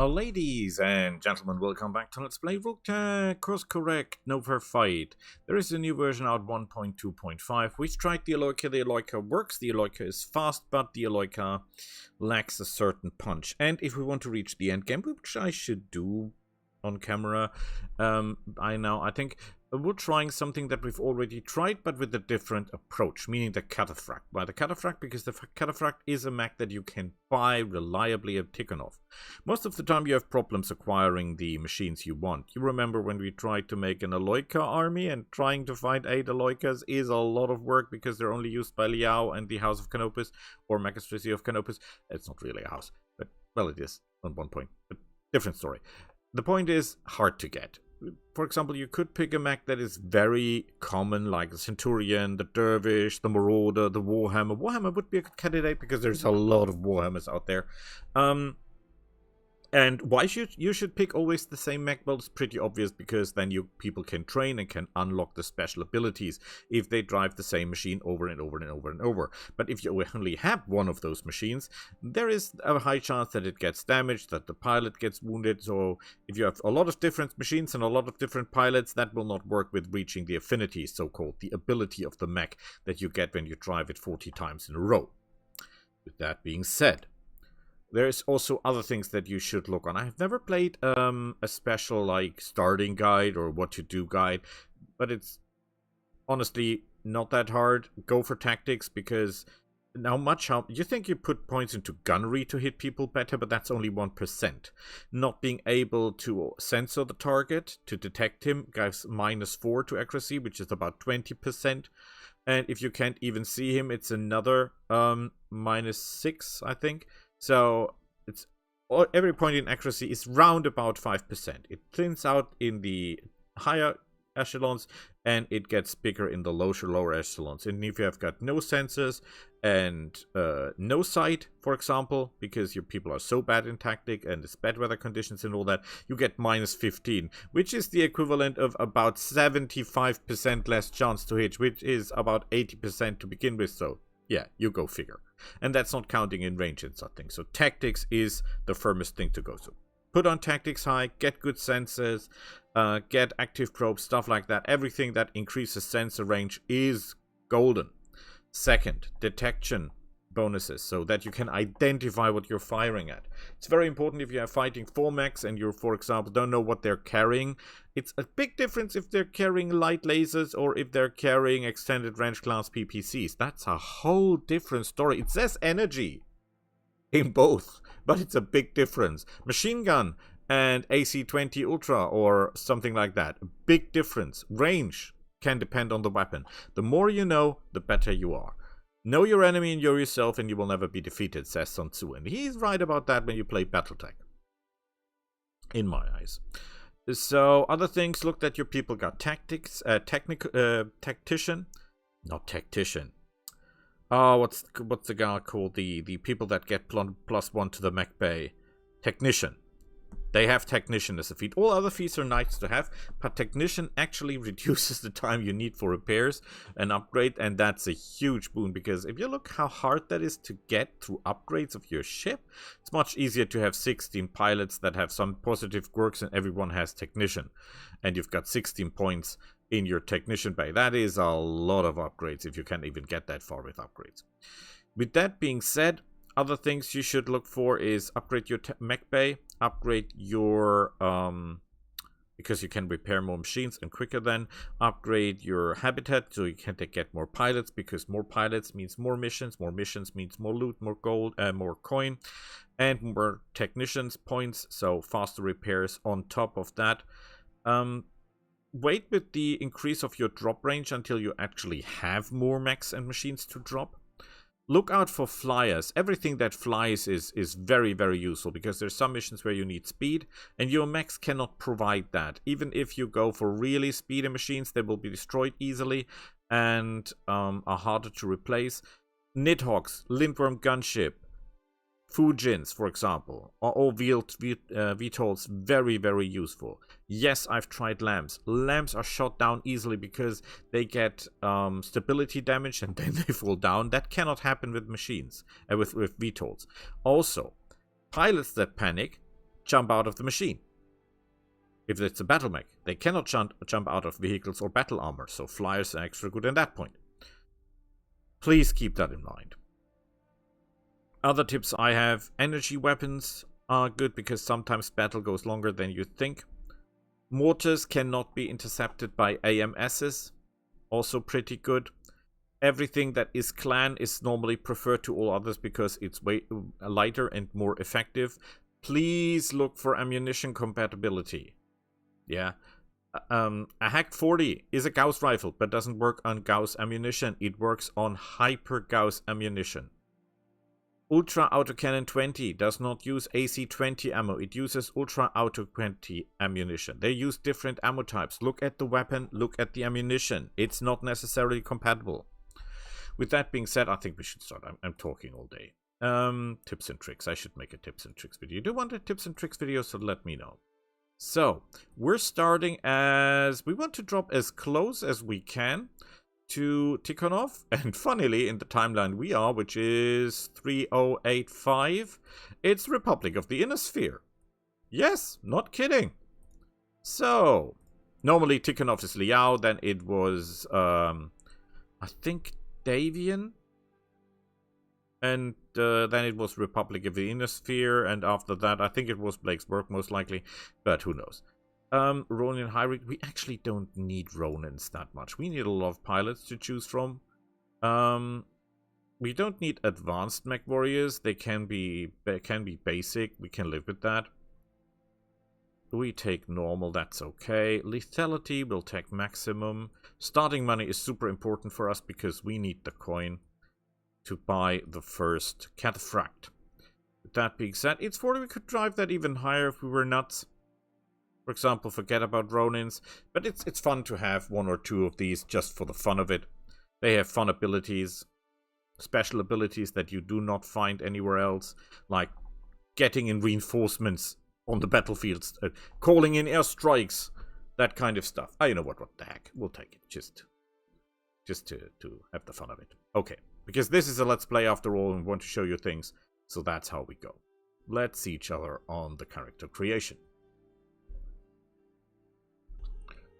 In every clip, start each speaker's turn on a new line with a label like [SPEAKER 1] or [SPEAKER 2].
[SPEAKER 1] Ladies and gentlemen, welcome back to Let's Play Roguetech. Course correct, no fair fight. There is a new version out 1.2.5. We tried the Eloika. The Eloika works. The Eloika is fast, but the Eloika lacks a certain punch. And if we want to reach the end game, which I should do on camera, I think we're trying something that we've already tried, but with a different approach, meaning the Cataphract. Why the Cataphract? Because the Cataphract is a mech that you can buy reliably at Tikhonov. Most of the time you have problems acquiring the machines you want. You remember when we tried to make an Eloika army, and trying to find 8 Eloikas is a lot of work because they're only used by Liao and the House of Canopus, or Magistracy of Canopus. It's not really a house, but, well, it is on one point, but different story. The point is hard to get. For example, you could pick a mech that is very common, like the Centurion, the Dervish, the Marauder, the Warhammer. Warhammer would be a good candidate because there's a lot of Warhammers out there. And why you should pick always the same mech? Well, it's pretty obvious, because then people can train and can unlock the special abilities if they drive the same machine over and over and over and over. But if you only have one of those machines, there is a high chance that it gets damaged, that the pilot gets wounded. So if you have a lot of different machines and a lot of different pilots, that will not work with reaching the affinity, so-called, the ability of the mech that you get when you drive it 40 times in a row. With that being said, there's also other things that you should look on. I've never played a special like starting guide or what to do guide, but it's honestly not that hard. Go for tactics, because how you think you put points into gunnery to hit people better, but that's only 1%. Not being able to censor the target to detect him gives -4 to accuracy, which is about 20%. And if you can't even see him, it's another -6, I think. So it's every point in accuracy is round about 5%. It thins out in the higher echelons, and it gets bigger in the lower echelons. And if you have got no sensors and no sight, for example, because your people are so bad in tactic and it's bad weather conditions and all that, you get -15, which is the equivalent of about 75% less chance to hit, which is about 80% to begin with. So yeah, you go figure. And that's not counting in range and such things. So tactics is the firmest thing to go to. Put on tactics high, get good sensors, get active probes, stuff like that. Everything that increases sensor range is golden. Second, detection bonuses, so that you can identify what you're firing at. It's very important if you are fighting 4 mechs and you, for example, don't know what they're carrying. It's a big difference if they're carrying light lasers or if they're carrying extended range class PPCs. That's a whole different story. It says energy in both, but it's a big difference. Machine gun and AC-20 Ultra or something like that. Big difference. Range can depend on the weapon. The more you know, the better you are. Know your enemy and yourself, and you will never be defeated, says Sun Tzu. And he's right about that when you play Battletech, in my eyes. So, other things, look that your people got tactics, tactician, not tactician. Oh, what's the guy called? The people that get +1 to the mech bay. Technician. They have Technician as a feat. All other feats are nice to have, but Technician actually reduces the time you need for repairs and upgrade, and that's a huge boon, because if you look how hard that is to get through upgrades of your ship, it's much easier to have 16 pilots that have some positive quirks and everyone has Technician, and you've got 16 points in your Technician bay. That is a lot of upgrades if you can't even get that far with upgrades. With that being said, other things you should look for is upgrade your mech bay, upgrade your, because you can repair more machines and quicker then, upgrade your habitat so you can get more pilots, because more pilots means more missions means more loot, more gold, more coin, and more technicians points, so faster repairs on top of that. Wait with the increase of your drop range until you actually have more mechs and machines to drop. Look out for flyers. Everything that flies is very, very useful, because there's some missions where you need speed, and your mechs cannot provide that. Even if you go for really speedy machines, they will be destroyed easily and are harder to replace. Nidhoggs, Lindworm Gunship, Fujins, for example, are all VTOLs, very, very useful. Yes, I've tried Lambs. Lambs are shot down easily because they get stability damage and then they fall down. That cannot happen with machines, with VTOLs. Also, pilots that panic jump out of the machine. If it's a battle mech, they cannot jump out of vehicles or battle armor, so flyers are extra good at that point. Please keep that in mind. Other tips I have: energy weapons are good because sometimes battle goes longer than you think. Mortars cannot be intercepted by AMSs, also pretty good. Everything that is clan is normally preferred to all others because it's way lighter and more effective. Please look for ammunition compatibility. Yeah. A Hack 40 is a Gauss rifle, but doesn't work on Gauss ammunition. It works on Hyper Gauss ammunition. Ultra Autocannon 20 does not use AC-20 ammo. It uses Ultra Auto 20 ammunition. They use different ammo types. Look at the weapon, look at the ammunition. It's not necessarily compatible. With that being said, I think we should start. I'm talking all day. Tips and tricks. I should make a tips and tricks video. Do you want a tips and tricks video? So let me know. So, we're starting as... we want to drop as close as we can to Tikhonov. And funnily, in the timeline we are, which is 3085, it's Republic of the Inner Sphere. Yes, not kidding. So, normally Tikhonov is Liao, then it was, I think, Davian. And then it was Republic of the Inner Sphere, and after that, I think it was Blake's work, most likely, but who knows. Ronin Hybrid, we actually don't need Ronins that much. We need a lot of pilots to choose from. We don't need advanced mech warriors. They can be basic. We can live with that. We take normal, that's okay. Lethality, we'll take maximum. Starting money is super important for us because we need the coin to buy the first cataphract. With that being said, it's 40. We could drive that even higher if we were nuts. For example, forget about Ronins. But it's fun to have one or two of these just for the fun of it. They have fun abilities. Special abilities that you do not find anywhere else. Like getting in reinforcements on the battlefields. Calling in airstrikes. That kind of stuff. You know what the heck. We'll take it. Just to have the fun of it. Okay. Because this is a Let's Play after all, and we want to show you things. So that's how we go. Let's see each other on the character creation.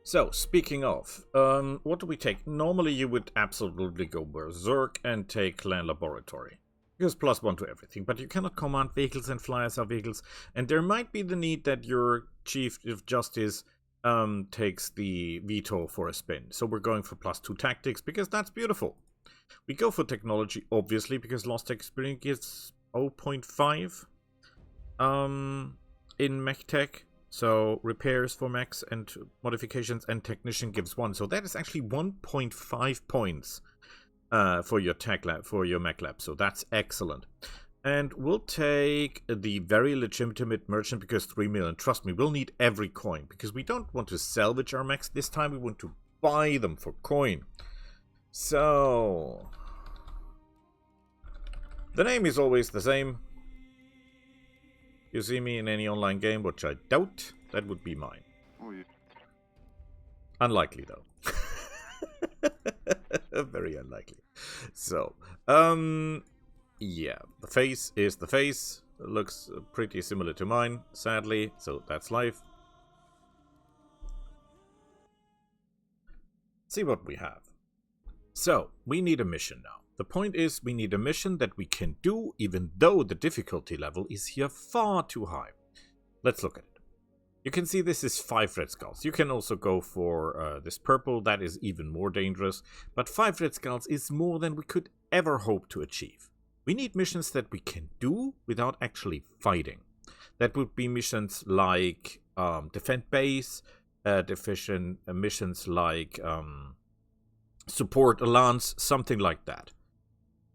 [SPEAKER 1] So, speaking of, what do we take? Normally you would absolutely go Berserk and take Clan Laboratory. Because +1 to everything. But you cannot command vehicles, and flyers are vehicles. And there might be the need that your Chief of Justice takes the veto for a spin. So we're going for +2 tactics, because that's beautiful. We go for technology, obviously, because Lost Tech Experience gives 0.5 in mech tech. So repairs for mechs and modifications and technician gives 1. So that is actually 1.5 points for your tech lab, for your mech lab. So that's excellent. And we'll take the very legitimate merchant because 3 million. Trust me, we'll need every coin because we don't want to salvage our mechs this time. We want to buy them for coin. So, the name is always the same. You see me in any online game, which I doubt, that would be mine. Oh, yeah. Unlikely, though. Very unlikely. So, yeah, the face is the face. It looks pretty similar to mine, sadly, so that's life. See what we have. So, we need a mission now. The point is, we need a mission that we can do even though the difficulty level is here far too high. Let's look at it. You can see this is 5 red skulls. You can also go for this purple, that is even more dangerous. But 5 red skulls is more than we could ever hope to achieve. We need missions that we can do without actually fighting. That would be missions like defend base, missions like... support a lance, something like that.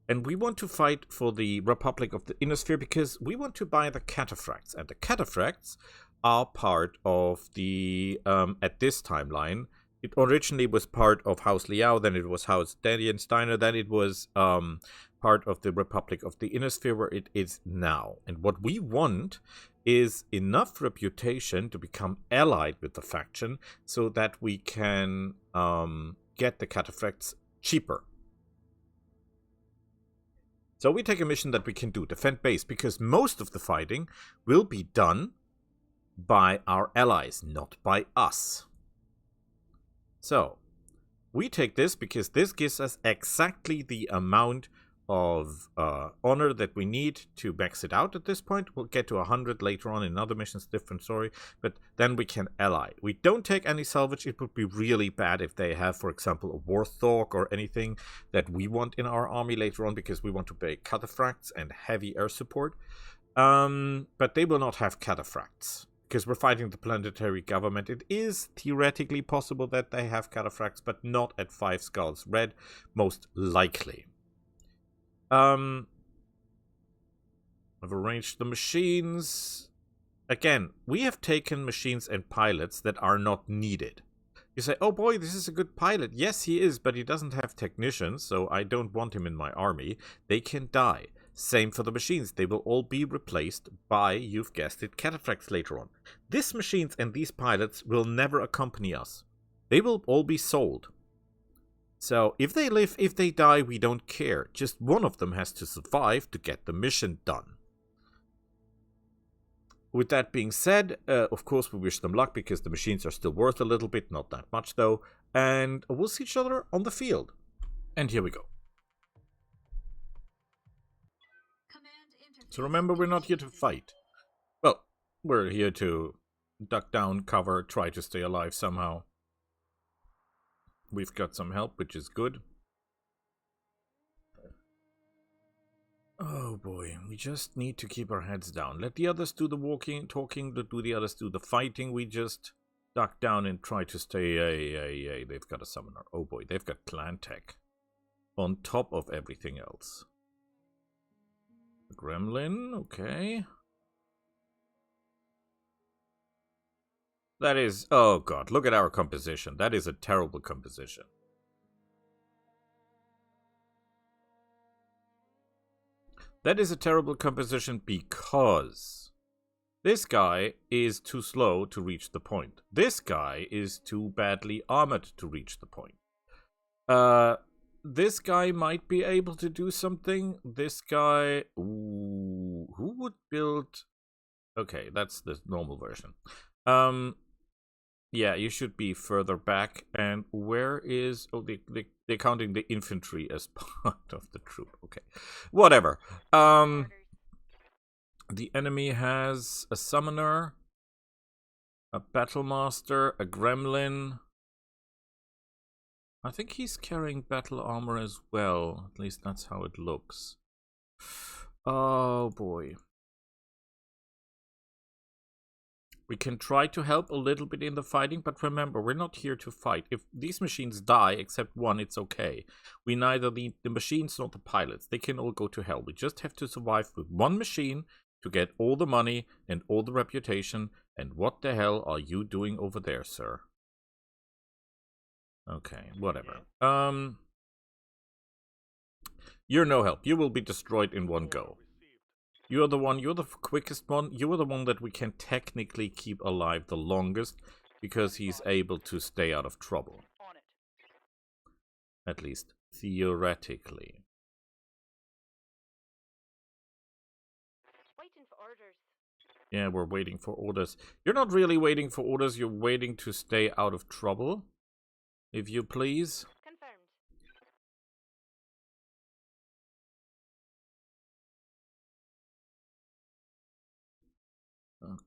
[SPEAKER 1] And we want to fight for the Republic of the Inner Sphere because we want to buy the cataphracts. And the cataphracts are part of the, at this timeline, it originally was part of House Liao, then it was House Daniel Steiner, then it was part of the Republic of the Inner Sphere where it is now. And what we want is enough reputation to become allied with the faction so that we can get the cataphracts cheaper. So we take a mission that we can do, defend base, because most of the fighting will be done by our allies, not by us. So, we take this because this gives us exactly the amount of honor that we need to max it out at this point. We'll get to 100 later on in other missions, different story, but then we can ally. We don't take any salvage. It would be really bad if they have, for example, a Warthog or anything that we want in our army later on, because we want to pay cataphracts and heavy air support. But they will not have cataphracts, because we're fighting the planetary government. It is theoretically possible that they have cataphracts, but not at 5 skulls red, most likely. I've arranged the machines. Again, we have taken machines and pilots that are not needed. You say, oh boy, this is a good pilot. Yes, he is, but he doesn't have technicians, so I don't want him in my army. They can die. Same for the machines. They will all be replaced by, you've guessed it, cataphracts later on. These machines and these pilots will never accompany us. They will all be sold. So, if they live, if they die, we don't care. Just one of them has to survive to get the mission done. With that being said, of course we wish them luck, because the machines are still worth a little bit, not that much though. And we'll see each other on the field. And here we go. So remember, we're not here to fight. Well, we're here to duck down, cover, try to stay alive somehow. We've got some help, which is good. Oh boy, we just need to keep our heads down. Let the others do the walking, talking, do the others do the fighting. We just duck down and try to stay. They've got a summoner. Oh boy, they've got clan tech on top of everything else. Gremlin, okay. That is, oh god, look at our composition. That is a terrible composition. That is a terrible composition because this guy is too slow to reach the point. This guy is too badly armored to reach the point. This guy might be able to do something. This guy, ooh, who would build? Okay, that's the normal version. Yeah, you should be further back. And where is... Oh, they're counting the infantry as part of the troop. Okay, whatever. The enemy has a summoner, a battle master, a gremlin. I think he's carrying battle armor as well. At least that's how it looks. Oh boy. We can try to help a little bit in the fighting, but remember, we're not here to fight. If these machines die, except one, it's okay. We neither need the machines nor the pilots. They can all go to hell. We just have to survive with one machine to get all the money and all the reputation. And what the hell are you doing over there, sir? Okay, whatever. You're no help. You will be destroyed in one go. You're the one, you're the quickest one. You're the one that we can technically keep alive the longest, because he's able to stay out of trouble. At least theoretically.
[SPEAKER 2] Waiting for orders.
[SPEAKER 1] Yeah, we're waiting for orders. You're not really waiting for orders, you're waiting to stay out of trouble. If you please.
[SPEAKER 2] Confirmed.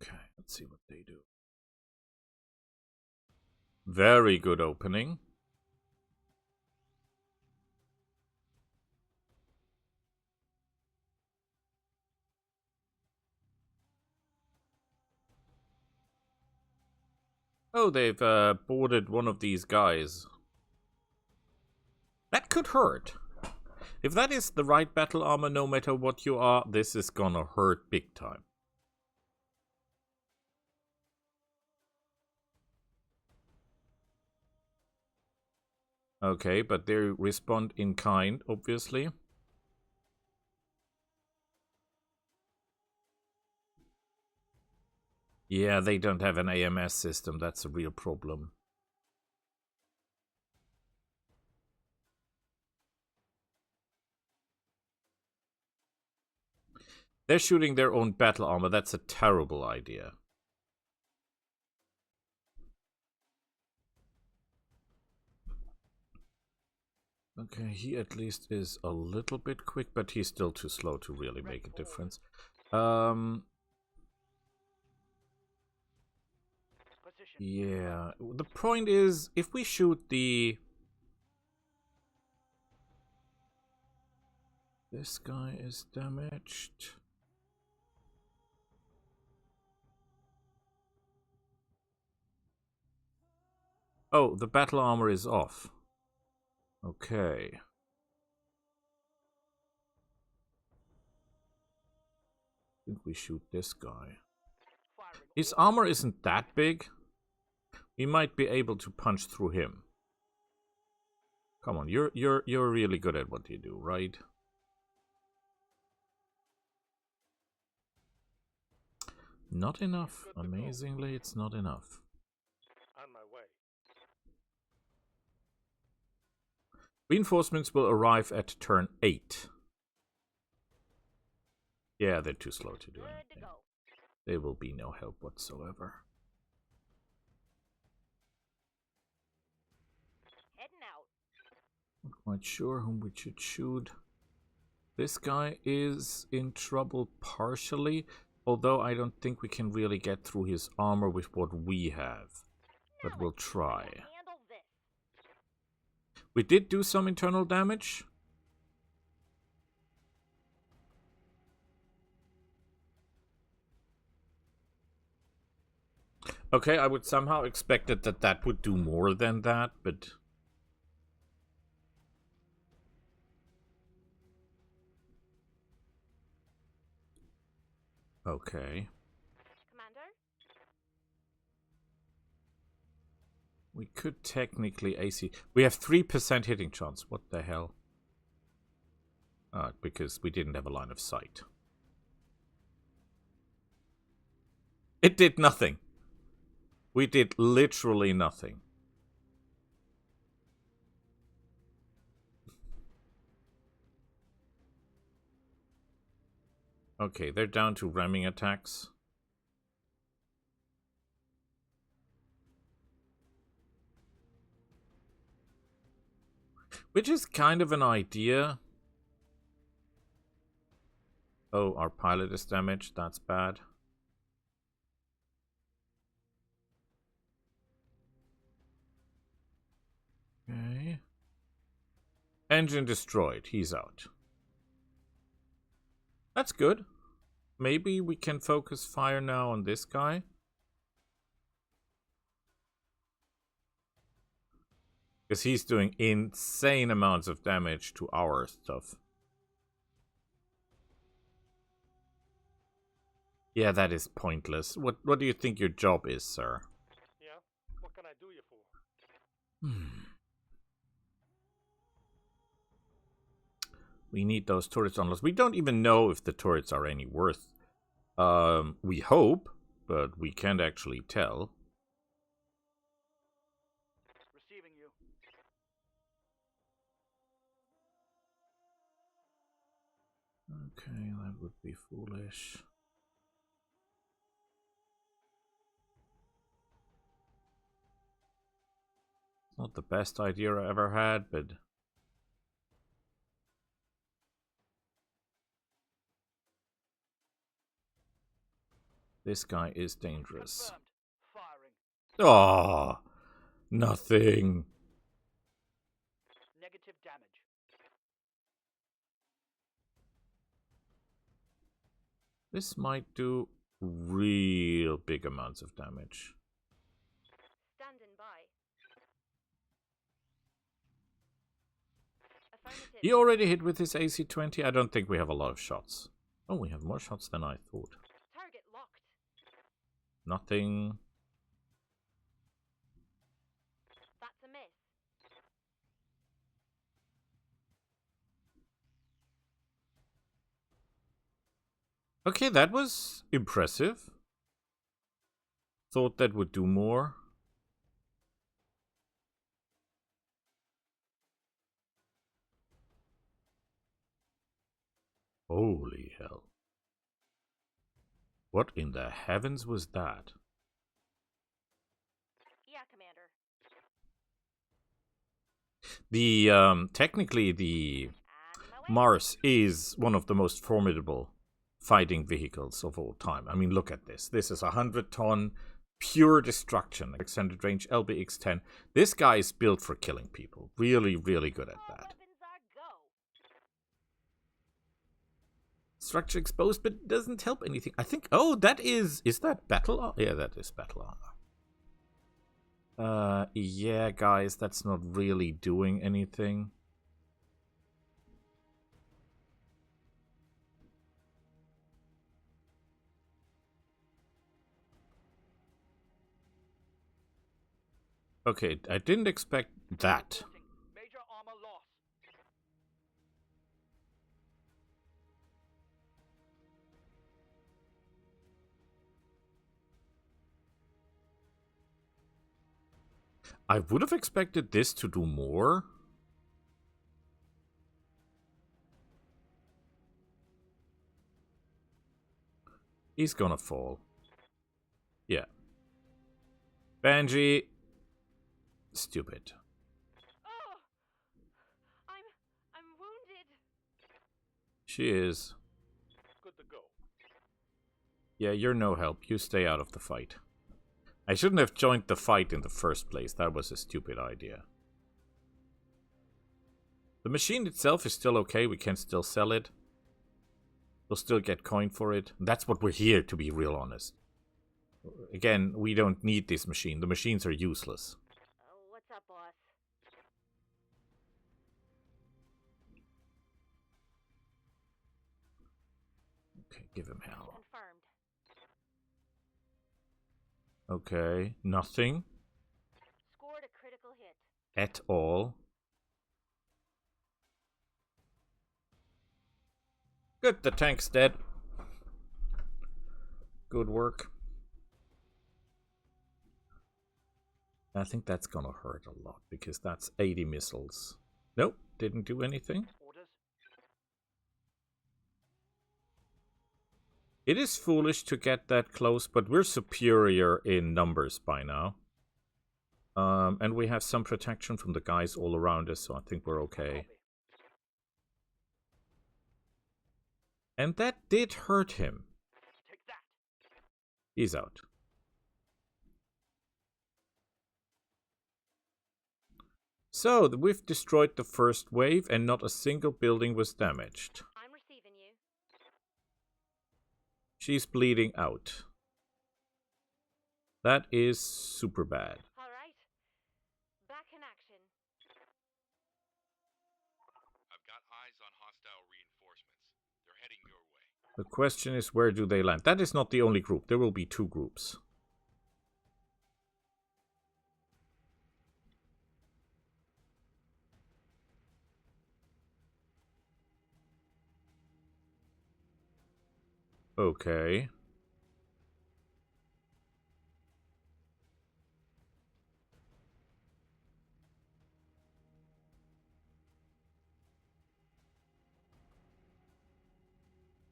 [SPEAKER 1] Okay, let's see what they do. Very good opening. Oh, they've boarded one of these guys. That could hurt. If that is the right battle armor, no matter what you are, this is gonna hurt big time. Okay, but they respond in kind, obviously. Yeah, they don't have an AMS system. That's a real problem. They're shooting their own battle armor. That's a terrible idea. Okay, he at least is a little bit quick, but he's still too slow to really make a difference. Yeah, the point is, if we shoot the... This guy is damaged. Oh, the battle armor is off. Okay. I think we shoot this guy. His armor isn't that big. We might be able to punch through him. Come on, you're really good at what you do, right? Not enough. Amazingly, it's not enough.
[SPEAKER 2] On my way.
[SPEAKER 1] Reinforcements will arrive at turn 8. Yeah, they're too slow to do anything. They will be no help whatsoever.
[SPEAKER 3] Heading out.
[SPEAKER 1] Not quite sure whom we should shoot. This guy is in trouble partially, although I don't think we can really get through his armor with what we have. But we'll try. We did do some internal damage. Okay, I would somehow expected that that would do more than that, but... Okay.
[SPEAKER 3] Commander?
[SPEAKER 1] We could technically AC... We have 3% hitting chance. What the hell? Because we didn't have a line of sight. It did nothing. We did literally nothing. Okay, they're down to ramming attacks. Which is kind of an idea. Oh, our pilot is damaged. That's bad. Okay. Engine destroyed. He's out. That's good. Maybe we can focus fire now on this guy. Because he's doing insane amounts of damage to our stuff. Yeah, that is pointless. What do you think your job is, sir?
[SPEAKER 2] Yeah? What can I do you for?
[SPEAKER 1] We need those turrets unlocked. We don't even know if the turrets are any worth. We hope, but we can't actually tell.
[SPEAKER 2] Receiving you.
[SPEAKER 1] Okay, that would be foolish. Not the best idea I ever had, but... This guy is dangerous.
[SPEAKER 2] Firing.
[SPEAKER 1] Oh, nothing.
[SPEAKER 2] Negative damage.
[SPEAKER 1] This might do real big amounts of damage.
[SPEAKER 3] Standing by. Affirmative.
[SPEAKER 1] He already hit with his AC-20. I don't think we have a lot of shots. Oh, we have more shots than I thought.
[SPEAKER 3] Target locked.
[SPEAKER 1] Nothing.
[SPEAKER 3] That's a miss.
[SPEAKER 1] Okay, that was impressive. Thought that would do more. Holy hell. What in the heavens was that?
[SPEAKER 3] Yeah, Commander.
[SPEAKER 1] Technically, the
[SPEAKER 3] On my way.
[SPEAKER 1] Mars is one of the most formidable fighting vehicles of all time. I mean, look at this. This is a 100-ton pure destruction. Extended range LBX-10. This guy is built for killing people. Really, really good at
[SPEAKER 3] All
[SPEAKER 1] that.
[SPEAKER 3] weapons are go.
[SPEAKER 1] Structure exposed, but doesn't help anything. I think. Oh, that is that battle armor? Yeah, that is battle armor. Yeah, guys, that's not really doing anything. Okay, I didn't expect that.
[SPEAKER 2] Major armor loss.
[SPEAKER 1] I would have expected this to do more. He's gonna fall. Yeah. Banji. Stupid.
[SPEAKER 3] Oh, I'm wounded.
[SPEAKER 1] She is.
[SPEAKER 2] Good to go.
[SPEAKER 1] Yeah, you're no help. You stay out of the fight. I shouldn't have joined the fight in the first place. That was a stupid idea. The machine itself is still okay. We can still sell it. We'll still get coin for it. That's what we're here, to be real honest. Again, we don't need this machine. The machines are useless.
[SPEAKER 3] Oh, what's up, boss?
[SPEAKER 1] Okay, give him hell.
[SPEAKER 3] Confirmed.
[SPEAKER 1] Okay, nothing
[SPEAKER 3] Scored a critical hit.
[SPEAKER 1] at all. Good, the tank's dead. Good work. I think that's gonna hurt a lot, because that's 80 missiles. Nope, didn't do anything.
[SPEAKER 2] Orders.
[SPEAKER 1] It is foolish to get that close, but we're superior in numbers by now. And we have some protection from the guys all around us, so I think we're okay.
[SPEAKER 2] Copy.
[SPEAKER 1] And that did hurt him.
[SPEAKER 2] Take that.
[SPEAKER 1] He's out. So, we've destroyed the first wave, and not a single building was damaged.
[SPEAKER 3] I'm receiving you.
[SPEAKER 1] She's bleeding out. That is super bad.
[SPEAKER 3] All right. Back in action.
[SPEAKER 4] I've got eyes on hostile reinforcements. They're heading your way.
[SPEAKER 1] The question is, where do they land? That is not the only group. There will be 2 groups. Okay.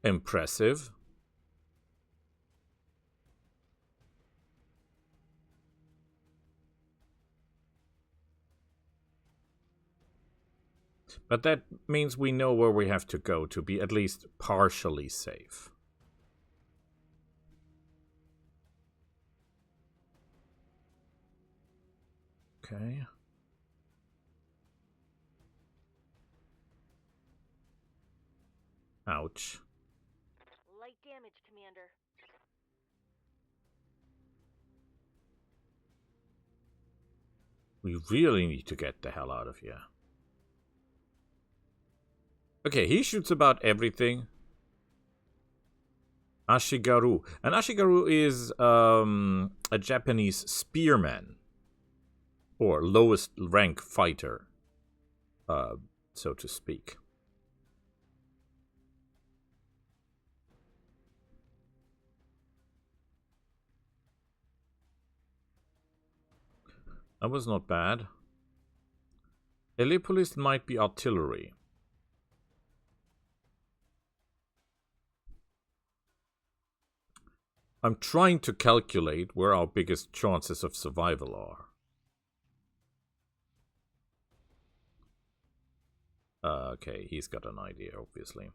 [SPEAKER 1] Impressive. But that means we know where we have to go to be at least partially safe. Okay. Ouch.
[SPEAKER 3] Light damage, Commander.
[SPEAKER 1] We really need to get the hell out of here. Okay, he shoots about everything. Ashigaru. And Ashigaru is a Japanese spearman. Or lowest rank fighter. So to speak. That was not bad. Helipolis might be artillery. I'm trying to calculate where our biggest chances of survival are. Okay, he's got an idea, obviously.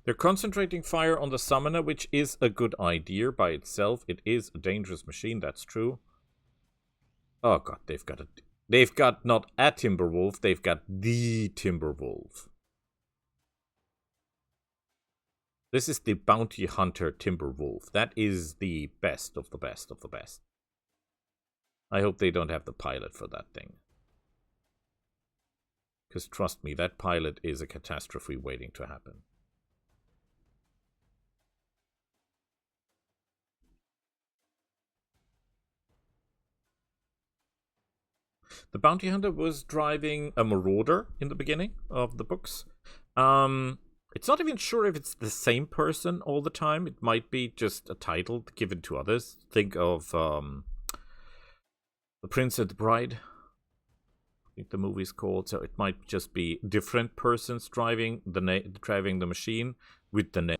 [SPEAKER 1] They're concentrating fire on the summoner, which is a good idea by itself. It is a dangerous machine, that's true. Oh god, they've got not a Timberwolf, they've got the Timberwolf. This is the Bounty Hunter Timberwolf. That is the best of the best of the best. I hope they don't have the pilot for that thing. Because trust me, that pilot is a catastrophe waiting to happen. The bounty hunter was driving a marauder in the beginning of the books. It's not even sure if it's the same person all the time. It might be just a title given to others. Think of The Prince and the Bride. I think the movie's called. So it might just be different persons driving the machine with the name.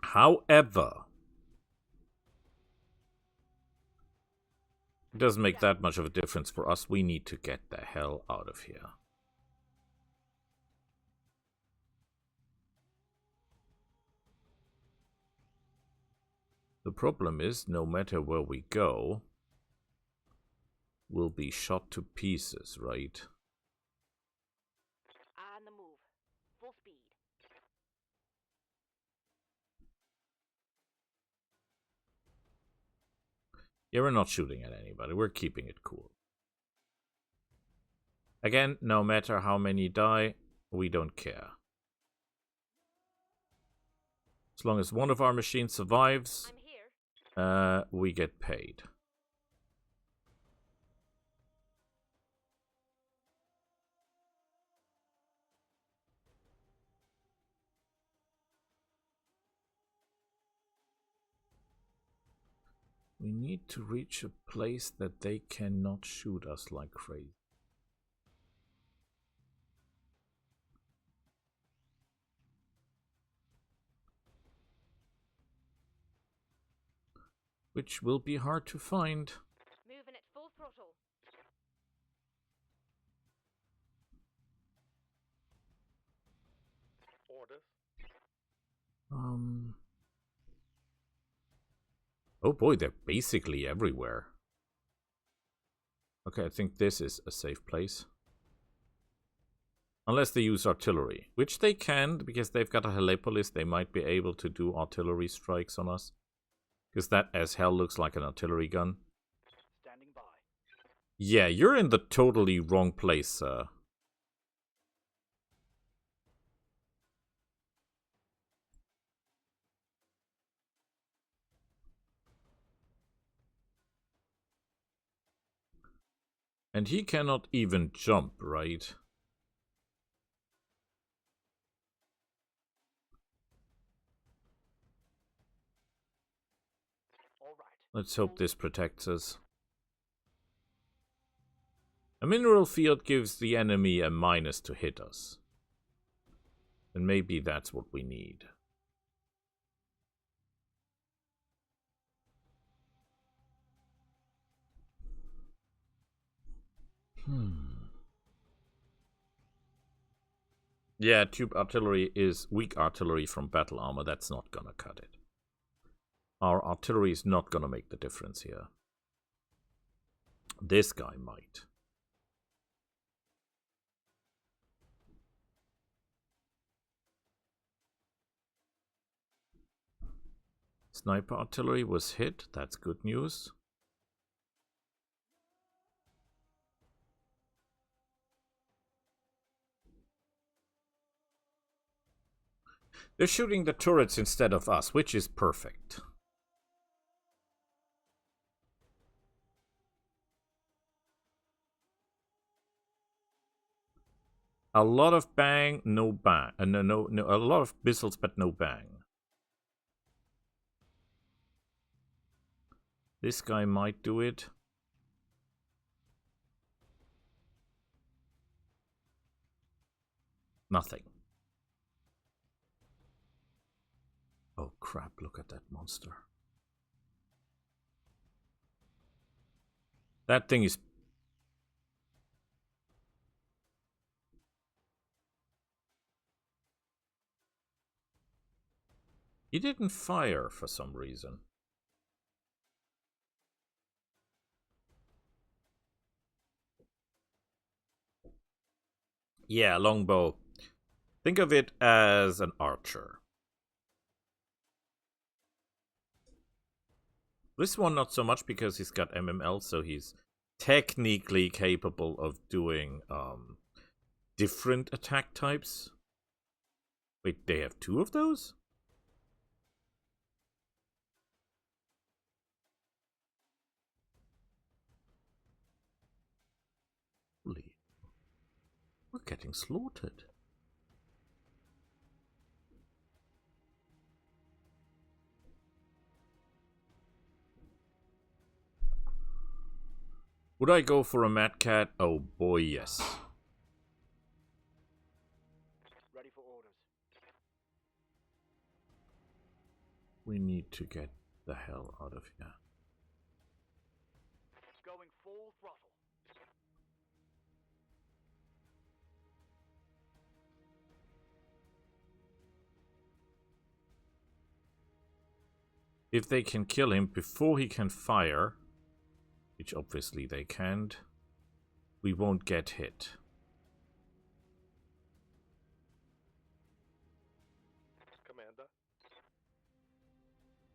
[SPEAKER 1] However, it doesn't make that much of a difference for us. We need to get the hell out of here. The problem is, no matter where we go, we'll be shot to pieces, right?
[SPEAKER 3] On the move. Full speed.
[SPEAKER 1] Yeah, we're not shooting at anybody. We're keeping it cool. Again, no matter how many die, we don't care. As long as one of our machines survives,
[SPEAKER 3] I'm here.
[SPEAKER 1] we get paid. We need to reach a place that they cannot shoot us like crazy. Which will be hard to find.
[SPEAKER 3] Moving at full throttle.
[SPEAKER 2] Orders.
[SPEAKER 1] Oh boy, they're basically everywhere. Okay, I think this is a safe place. Unless they use artillery, which they can, because they've got a Helepolis, they might be able to do artillery strikes on us. Because that as hell looks like an artillery gun.
[SPEAKER 2] Standing by.
[SPEAKER 1] Yeah, you're in the totally wrong place, sir. And he cannot even jump, right?
[SPEAKER 2] All right.
[SPEAKER 1] Let's hope this protects us. A mineral field gives the enemy a minus to hit us. And maybe that's what we need. Yeah, tube artillery is weak artillery from battle armor. That's not gonna cut it. Our artillery is not gonna make the difference here. This guy might. Sniper artillery was hit. That's good news. They're shooting the turrets instead of us, which is perfect. A lot of bang, no bang. No, a lot of missiles, but no bang. This guy might do it. Nothing. Oh crap, look at that monster. That thing is... He didn't fire for some reason. Yeah, longbow. Think of it as an archer. This one not so much because he's got MML, so he's technically capable of doing different attack types. Wait, they have 2 of those? Holy. We're getting slaughtered. Would I go for a Mad Cat? Oh boy, yes.
[SPEAKER 2] Ready for orders.
[SPEAKER 1] We need to get the hell out of here.
[SPEAKER 2] Going full throttle.
[SPEAKER 1] If they can kill him before he can fire, which obviously they can't, we won't get hit.
[SPEAKER 2] Commander.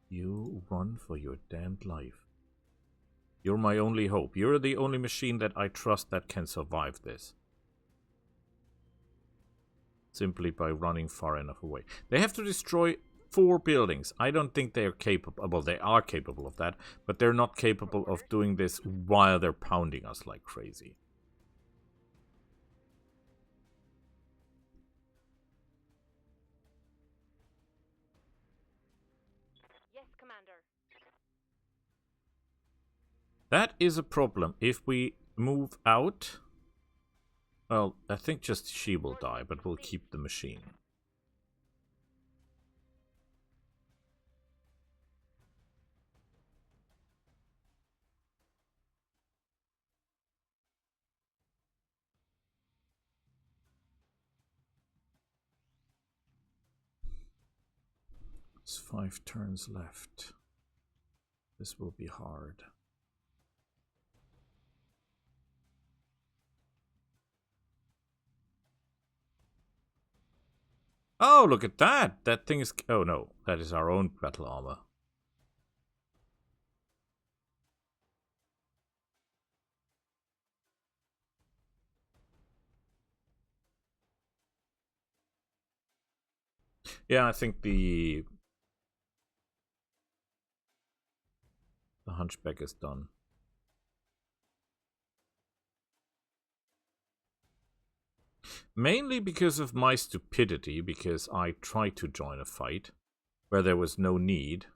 [SPEAKER 1] You run for your damned life. You're my only hope. You're the only machine that I trust that can survive this. Simply by running far enough away. They have to destroy 4 buildings. I don't think they're capable. Well, they are capable of that, but they're not capable of doing this while they're pounding us like crazy.
[SPEAKER 3] Yes, Commander.
[SPEAKER 1] That is a problem. If we move out, well, I think just she will die, but we'll keep the machine. It's 5 turns left. This will be hard. Oh, look at that! That thing is... Oh no, that is our own battle armor. Yeah, I think the hunchback is done. Mainly because of my stupidity, because I tried to join a fight where there was no need.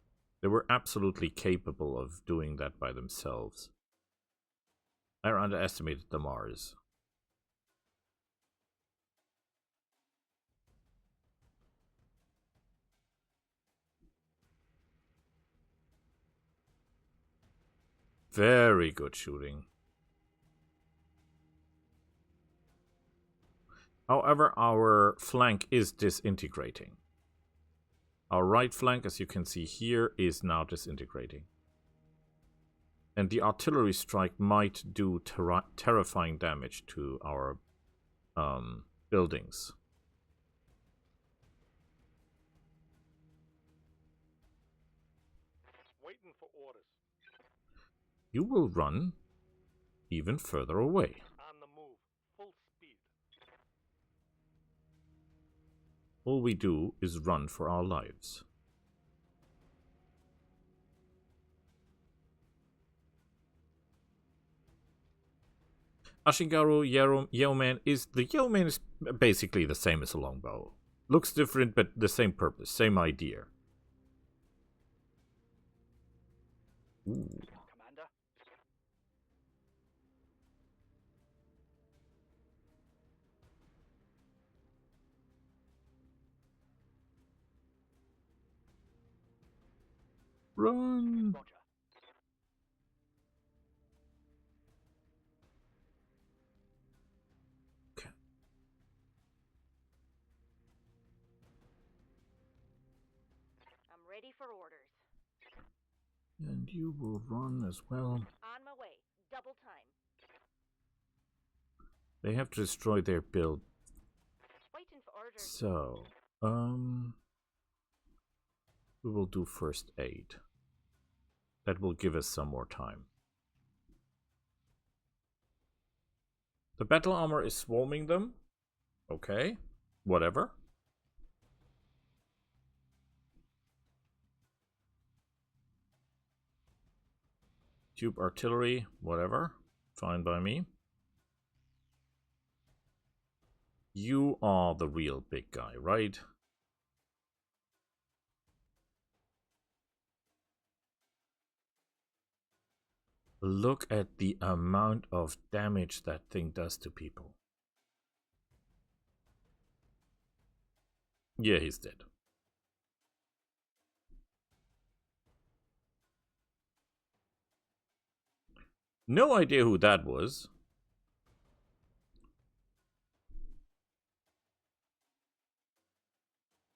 [SPEAKER 1] They were absolutely capable of doing that by themselves. I underestimated the Mars. Very good shooting. However, our flank is disintegrating. Our right flank, as you can see here, is now disintegrating. And the artillery strike might do terrifying damage to our buildings.
[SPEAKER 2] Waiting for orders.
[SPEAKER 1] You will run even further away.
[SPEAKER 2] On the move. Full speed.
[SPEAKER 1] All we do is run for our lives. Ashingaru Yeoman is... The Yeoman is basically the same as a longbow. Looks different, but the same purpose, same idea. Ooh.
[SPEAKER 2] Commander.
[SPEAKER 1] Run!
[SPEAKER 2] Roger.
[SPEAKER 1] Okay.
[SPEAKER 3] Ready for orders.
[SPEAKER 1] And you will run as well.
[SPEAKER 3] On my way. Double time.
[SPEAKER 1] They have to destroy their build.
[SPEAKER 3] Waiting for orders.
[SPEAKER 1] So, we will do first aid. That will give us some more time. The battle armor is swarming them. Okay, whatever. Tube artillery, whatever. Fine by me. You are the real big guy, right? Look at the amount of damage that thing does to people. Yeah, he's dead. No idea who that was.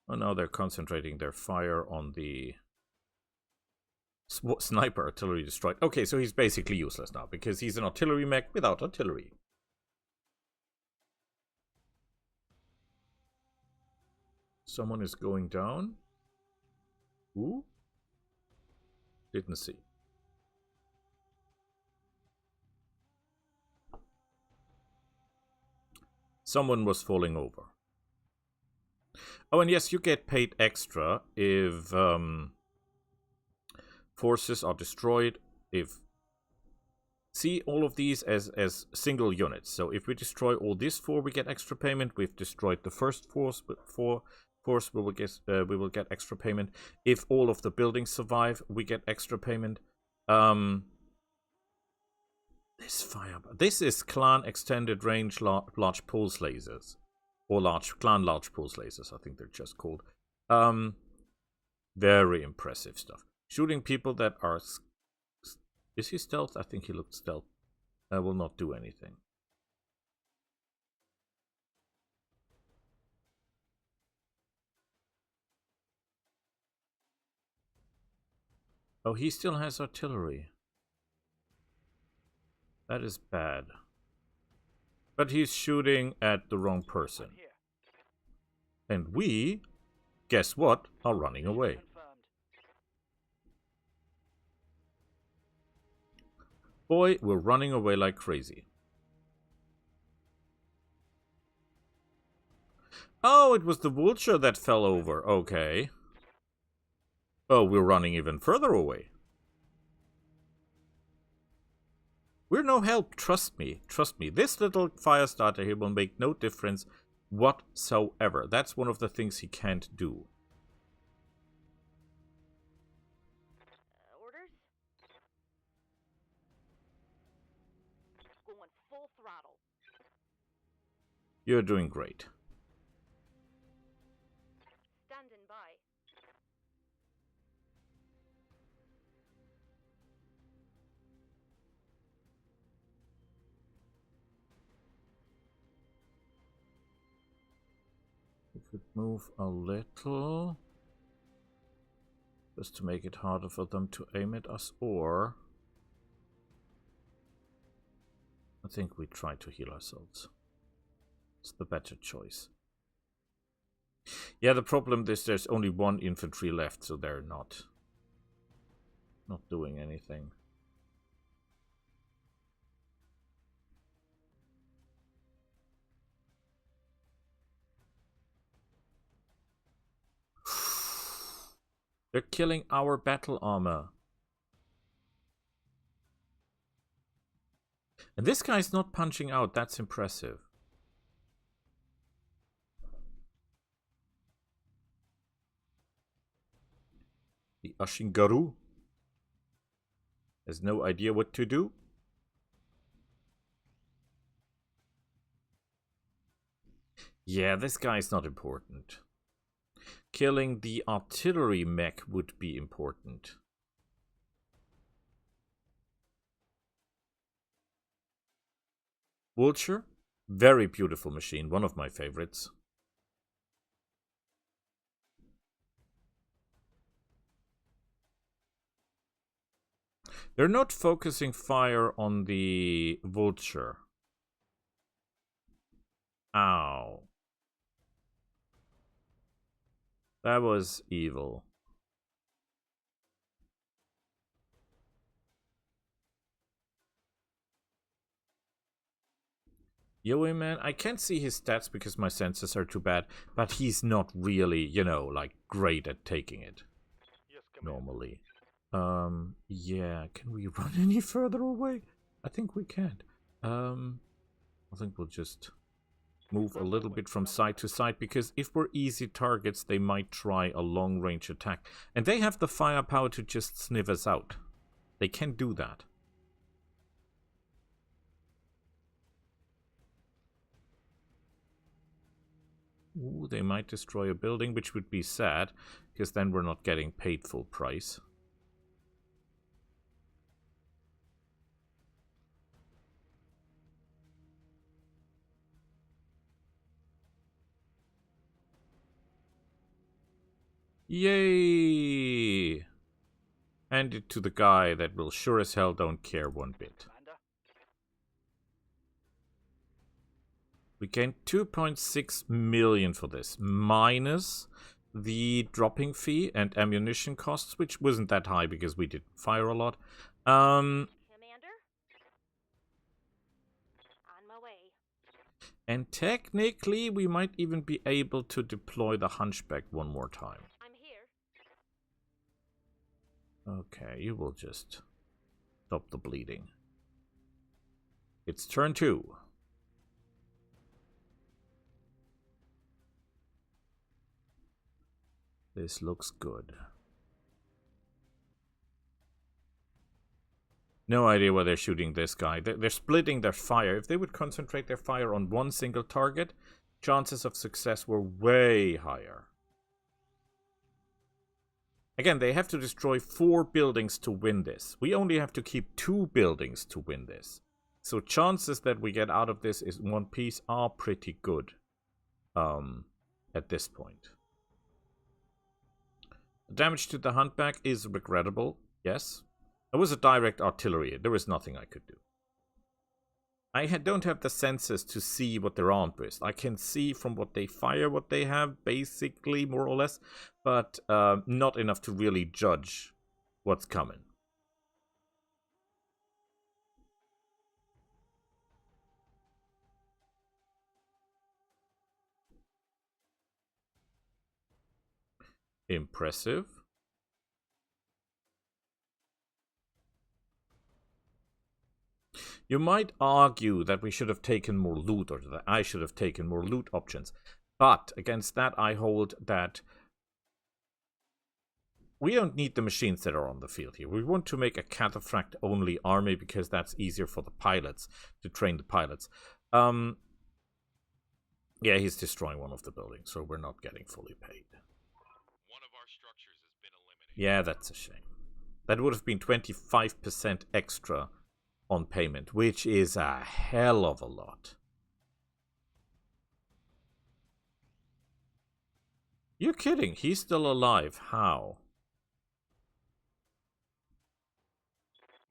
[SPEAKER 1] Oh, now they're concentrating their fire on the sniper artillery destroyed. Okay, so he's basically useless now because he's an artillery mech without artillery. Someone is going down. Who? Didn't see. Someone was falling over. Oh, and yes, you get paid extra if forces are destroyed. If see all of these as single units. So if we destroy all these 4, we get extra payment. We've destroyed the first force, we will get extra payment. If all of the buildings survive, we get extra payment. This is clan extended range large pulse lasers. Or clan large pulse lasers, I think they're just called. Very impressive stuff. Shooting people that are... Is he stealth? I think he looked stealth. Will not do anything. Oh, he still has artillery. That is bad. But he's shooting at the wrong person. And we, guess what, are running away. Boy, we're running away like crazy. Oh, it was the vulture that fell over. Okay. Oh, we're running even further away. We're no help, trust me. Trust me. This little fire starter here will make no difference whatsoever. That's one of the things he can't do.
[SPEAKER 3] Orders? Going full throttle.
[SPEAKER 1] You're doing great.
[SPEAKER 3] Standing by.
[SPEAKER 1] We could move a little. Just to make it harder for them to aim at us, or... I think we try to heal ourselves. It's the better choice. Yeah, the problem is there's only 1 infantry left, so they're not doing anything. They're killing our battle armor. And this guy's not punching out. That's impressive. The Ashingaru has no idea what to do. Yeah, this guy's not important. Killing the artillery mech would be important. Vulture, very beautiful machine, one of my favorites. They're not focusing fire on the vulture. Ow. That was evil. Yoey man, I can't see his stats because my senses are too bad, but he's not really, you know, like great at taking it.
[SPEAKER 2] Yes, Commander.
[SPEAKER 1] Normally. Yeah, can we run any further away? I think we can't. I think we'll just move a little bit from side to side, because if we're easy targets, they might try a long-range attack. And they have the firepower to just sniff us out. They can do that. Ooh, they might destroy a building, which would be sad, because then we're not getting paid full price. Yay! Hand it to the guy that will sure as hell don't care one bit.
[SPEAKER 2] Commander.
[SPEAKER 1] We gained 2.6 million for this, minus the dropping fee and ammunition costs, which wasn't that high because we did fire a lot.
[SPEAKER 3] Commander? On my way.
[SPEAKER 1] And technically, we might even be able to deploy the Hunchback one more time.
[SPEAKER 3] I'm here.
[SPEAKER 1] Okay, you will just stop the bleeding. It's turn 2. This looks good. No idea why they're shooting this guy. They're splitting their fire. If they would concentrate their fire on one single target, chances of success were way higher. Again, they have to destroy 4 buildings to win this. We only have to keep 2 buildings to win this. So chances that we get out of this is 1 piece are pretty good at this point. The damage to the Huntback is regrettable, yes. It was a direct artillery. There was nothing I could do. I don't have the senses to see what they're armed with. I can see from what they fire what they have, basically, more or less, but not enough to really judge what's coming. Impressive. You might argue that we should have taken more loot, or that I should have taken more loot options. But against that, I hold that we don't need the machines that are on the field here. We want to make a cataphract-only army because that's easier for the pilots, to train the pilots. Yeah, he's destroying one of the buildings, so we're not getting fully paid.
[SPEAKER 4] One of our structures has been eliminated.
[SPEAKER 1] Yeah, that's a shame. That would have been 25% extra on payment, which is a hell of a lot. You're kidding. He's still alive. How?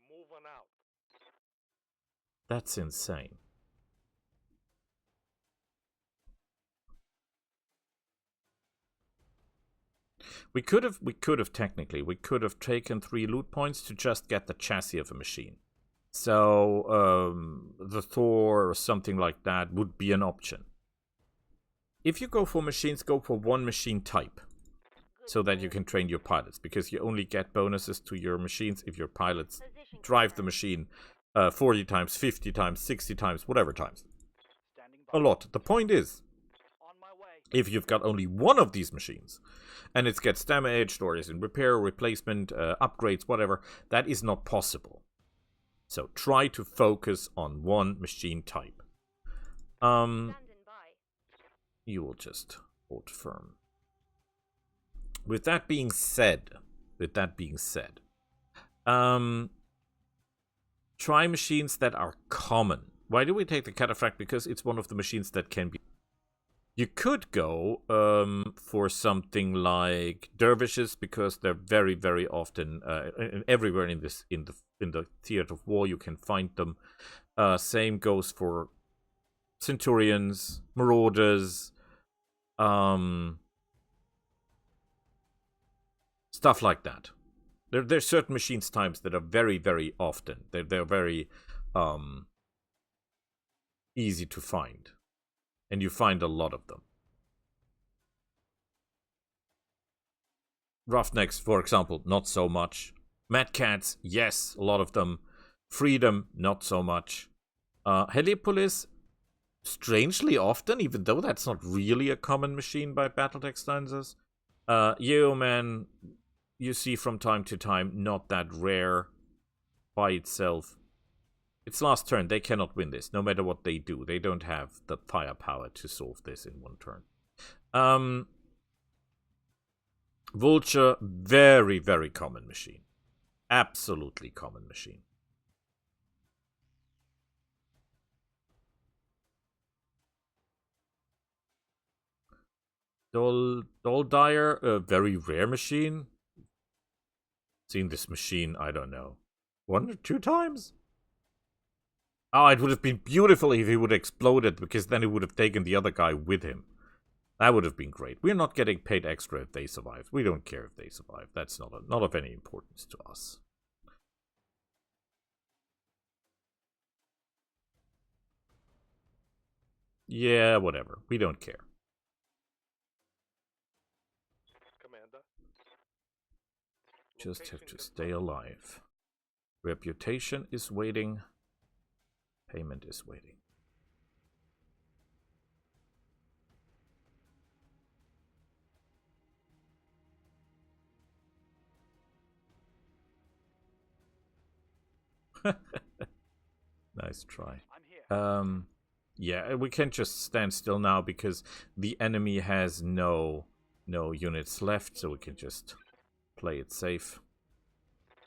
[SPEAKER 2] Moving out.
[SPEAKER 1] That's insane. We could have technically, we could have taken 3 loot points to just get the chassis of a machine. So, the Thor or something like that would be an option. If you go for machines, go for 1 machine type, so that you can train your pilots, because you only get bonuses to your machines if your pilots drive the machine 40 times, 50 times, 60 times, whatever times.
[SPEAKER 2] Standing by.
[SPEAKER 1] A lot. The point is,
[SPEAKER 2] On my way.
[SPEAKER 1] if you've got only 1 of these machines, and it gets damaged, or is in repair, replacement, upgrades, whatever, that is not possible. So try to focus on 1 machine type.
[SPEAKER 3] Standing by.
[SPEAKER 1] You will just hold firm. With that being said, try machines that are common. Why do we take the cataphract? Because it's one of the machines that can be You could go for something like dervishes because they're very, very often everywhere in the theater of war. You can find them. Same goes for centurions, marauders, stuff like that. There's certain machines types that are very, very often. They're very easy to find. And you find a lot of them. Roughnecks, for example, not so much. Mad Cats, yes, a lot of them. Freedom, not so much. Heliopolis, strangely often, even though that's not really a common machine by Battletech standards. Yeoman, you see from time to time, not that rare by itself. It's last turn. They cannot win this, no matter what they do. They don't have the firepower to solve this in one turn. Vulture, very, very common machine. Absolutely common machine. Dyer, a very rare machine. Seen this machine, I don't know, 1 or 2 times? Oh, it would have been beautiful if he would have exploded, because then he would have taken the other guy with him. That would have been great. We're not getting paid extra if they survive. We don't care if they survive. That's not of any importance to us. Yeah, whatever. We don't care.
[SPEAKER 2] Commander.
[SPEAKER 1] Just have to stay alive. Reputation is waiting. Payment is waiting. Nice try.
[SPEAKER 2] I'm here.
[SPEAKER 1] Yeah, we can just stand still now because the enemy has no units left, so we can just play it safe.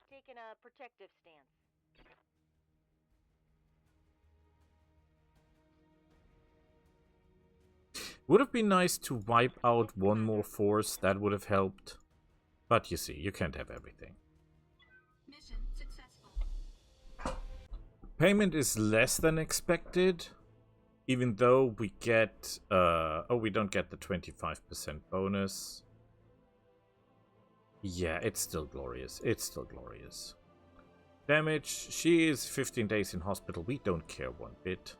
[SPEAKER 3] Taking a protective stance.
[SPEAKER 1] Would have been nice to wipe out one more force, that would have helped. But you see, you can't have everything.
[SPEAKER 5] Mission successful.
[SPEAKER 1] Payment is less than expected, even though we get... we don't get the 25% bonus. Yeah, it's still glorious. It's still glorious. Damage, she is 15 days in hospital. We don't care one bit.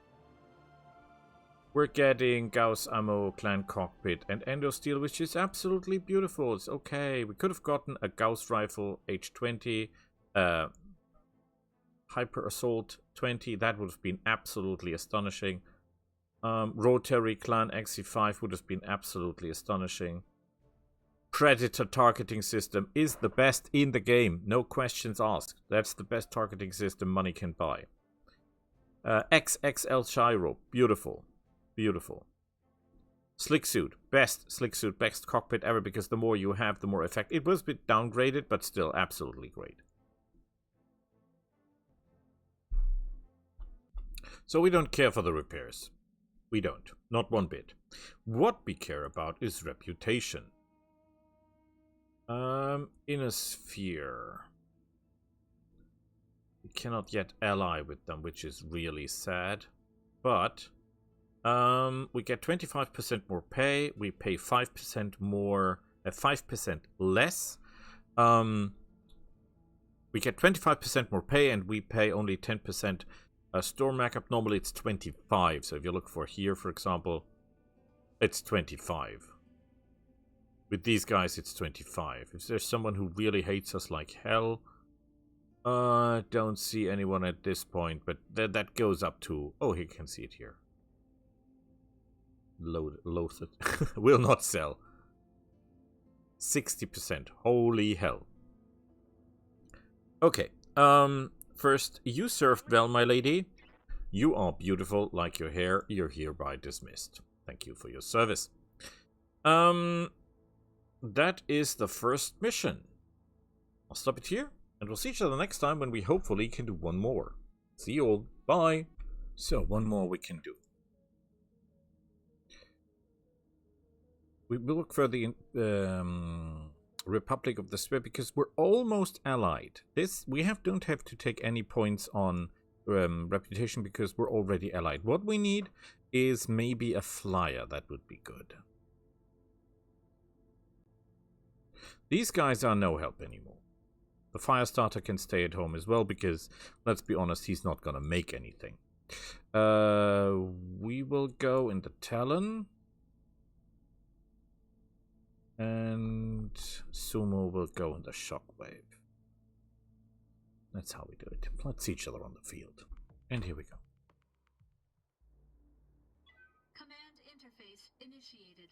[SPEAKER 1] We're getting Gauss ammo, clan cockpit, and endo steel, which is absolutely beautiful. It's okay. We could have gotten a Gauss rifle, H20, hyper assault 20. That would have been absolutely astonishing. Rotary clan XC5 would have been absolutely astonishing. Predator targeting system is the best in the game. No questions asked. That's the best targeting system money can buy. XXL Gyro. Beautiful. Beautiful. Slick suit. Best slick suit. Best cockpit ever, because the more you have, the more effect. It was a bit downgraded, but still absolutely great. So we don't care for the repairs. We don't. Not one bit. What we care about is reputation. Inner sphere. We cannot yet ally with them, which is really sad. But we get 25% more pay. We pay 5% more, 5% less. We get 25% more pay, and we pay only 10%. Store markup, normally it's 25. So if you look for here, for example, it's 25. With these guys, it's 25. If there's someone who really hates us like hell, don't see anyone at this point, but that goes up to... Oh, you can see it here. Loathed. Will not sell. 60%. Holy hell. Okay. First, you served well, my lady. You are beautiful like your hair. You're hereby dismissed. Thank you for your service. That is the first mission. I'll stop it here, and we'll see each other next time when we hopefully can do one more. See you all. Bye. So, one more we can do. We will look for the Republic of the Sphere because we're almost allied. We don't have to take any points on reputation because we're already allied. What we need is maybe a flyer. That would be good. These guys are no help anymore. The Firestarter can stay at home as well because, let's be honest, he's not going to make anything. We will go in the Talon. And Sumo will go in the Shockwave. That's how we do it. Let's see each other on the field. And here we go.
[SPEAKER 5] Command interface initiated.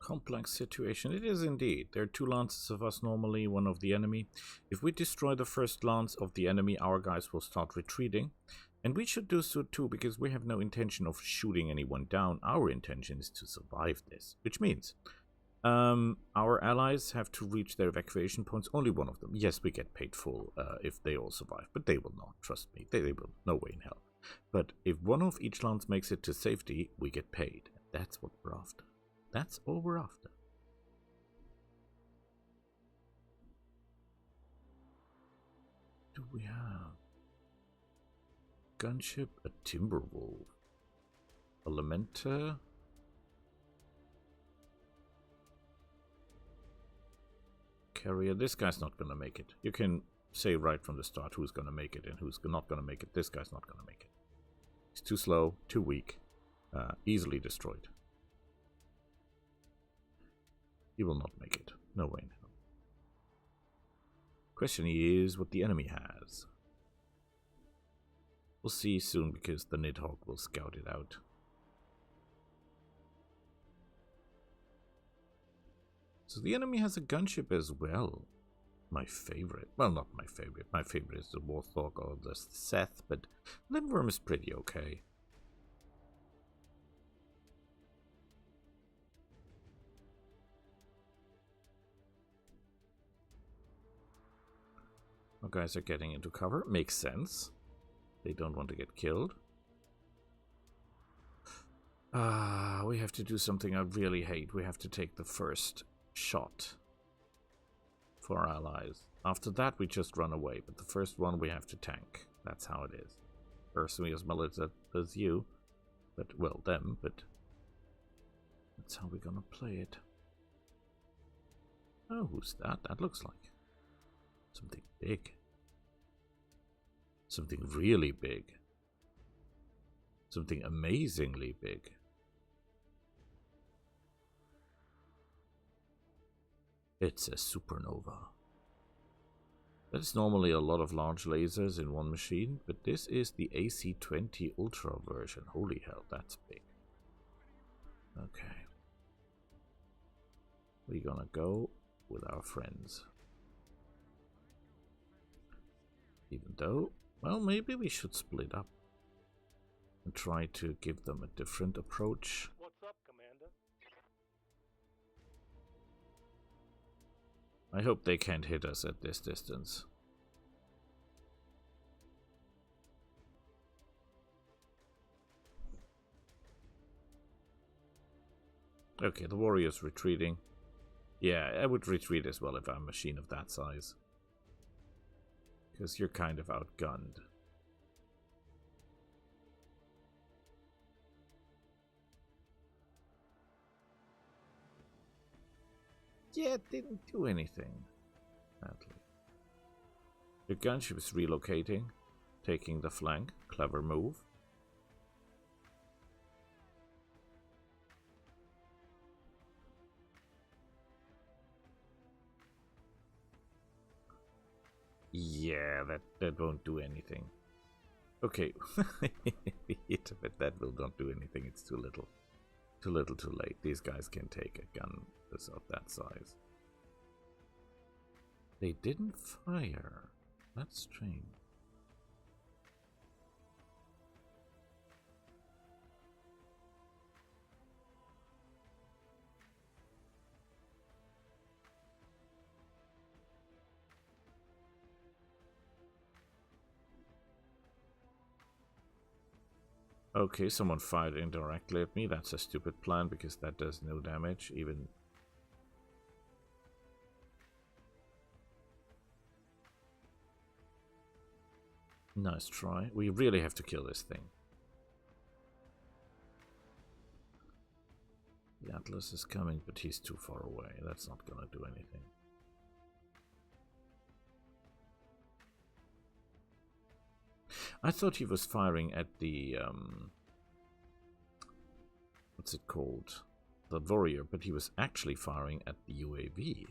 [SPEAKER 1] Complex situation. It is indeed. There are 2 lances of us normally, 1 of the enemy. If we destroy the first lance of the enemy, our guys will start retreating. And we should do so too, because we have no intention of shooting anyone down. Our intention is to survive this. Which means our allies have to reach their evacuation points. Only 1 of them. Yes, we get paid full if they all survive. But they will not. Trust me. They will. No way in hell. But if 1 of each lance makes it to safety, we get paid. That's what we're after. That's all we're after. What do we have? Gunship, a Timberwolf, a Lamenter, carrier. This guy's not gonna make it. You can say right from the start who's gonna make it and who's not gonna make it. This guy's not gonna make it. He's too slow, too weak, easily destroyed. He will not make it. No way in hell. Question is what the enemy has. We'll see soon because the Nidhogg will scout it out. So the enemy has a gunship as well. My favorite. Well, not my favorite. My favorite is the Warthog or the Seth, but Limworm is pretty okay. Our guys are getting into cover. Makes sense. They don't want to get killed. We have to do something I really hate. We have to take the first shot for our allies. After that, we just run away. But the first one, we have to tank. That's how it is. Personally, as well as you. But, well, them. But that's how we're gonna play it. Oh, who's that? That looks like something big. Something really big. Something amazingly big. It's a supernova. That's normally a lot of large lasers in one machine, but this is the AC-20 Ultra version. Holy hell, that's big. Okay. We're gonna go with our friends. Even though, well, maybe we should split up and try to give them a different approach.
[SPEAKER 2] What's up, Commander?
[SPEAKER 1] I hope they can't hit us at this distance. Okay, the warrior's retreating. Yeah, I would retreat as well if I'm a machine of that size. Because you're kind of outgunned. Yeah, it didn't do anything. Sadly. The gunship is relocating, taking the flank. Clever move. Yeah, that won't do anything. Okay, hit but that will not do anything. It's too little. Too little, too late. These guys can take a gun that's of that size. They didn't fire. That's strange. Okay, someone fired indirectly at me. That's a stupid plan because that does no damage, even Nice try. We really have to kill this thing. The Atlas is coming, but he's too far away. That's not gonna do anything. I thought he was firing at the what's it called? The warrior, but he was actually firing at the UAV.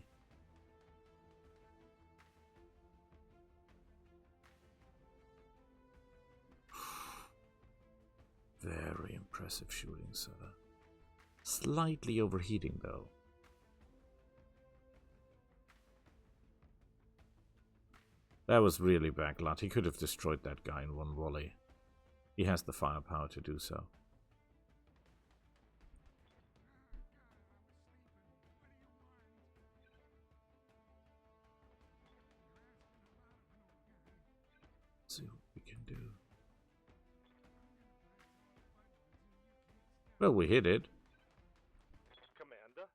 [SPEAKER 1] Very impressive shooting, sir. Slightly overheating, though. That was really bad luck. He could have destroyed that guy in one volley. He has the firepower to do so. Let's see what we can do. Well, we hit it.
[SPEAKER 2] Commander?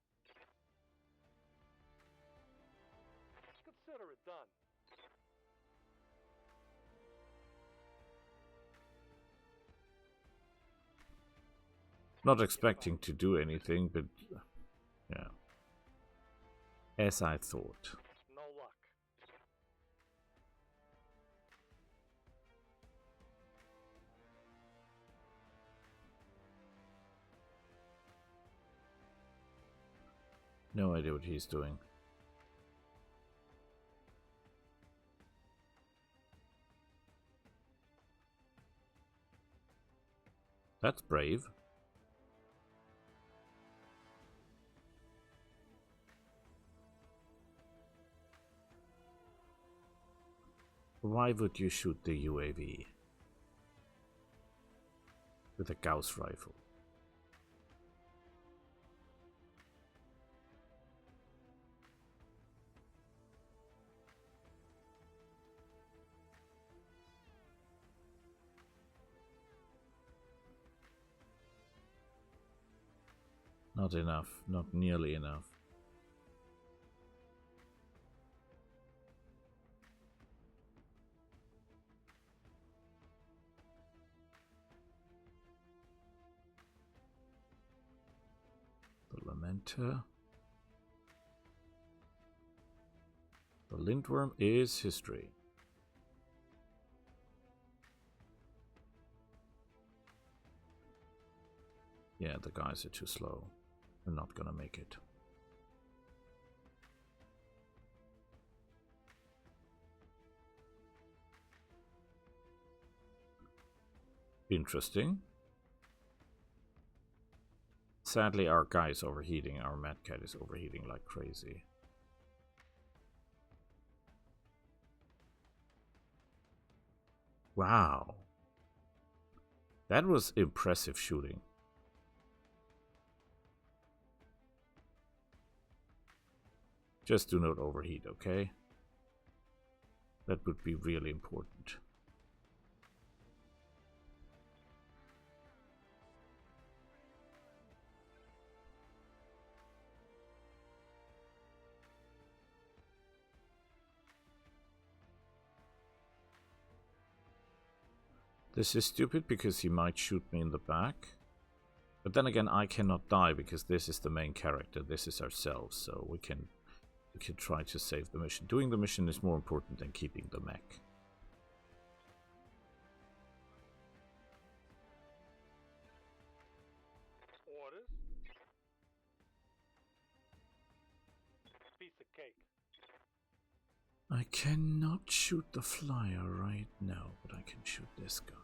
[SPEAKER 2] Consider it done.
[SPEAKER 1] Not expecting to do anything, but yeah. As I thought.
[SPEAKER 2] No luck.
[SPEAKER 1] No idea what he's doing. That's brave. Why would you shoot the UAV with a Gauss rifle? Not enough, not nearly enough. The Lamenter. The Lindworm is history. Yeah, the guys are too slow. We're not gonna make it. Interesting. Sadly, our guy is overheating. Our Mad Cat is overheating like crazy. Wow. That was impressive shooting. Just do not overheat, okay? That would be really important. This is stupid because he might shoot me in the back. But then again, I cannot die because this is the main character. This is ourselves, so we can try to save the mission. Doing the mission is more important than keeping the mech.
[SPEAKER 2] Orders? Piece of cake.
[SPEAKER 1] I cannot shoot the flyer right now, but I can shoot this gun.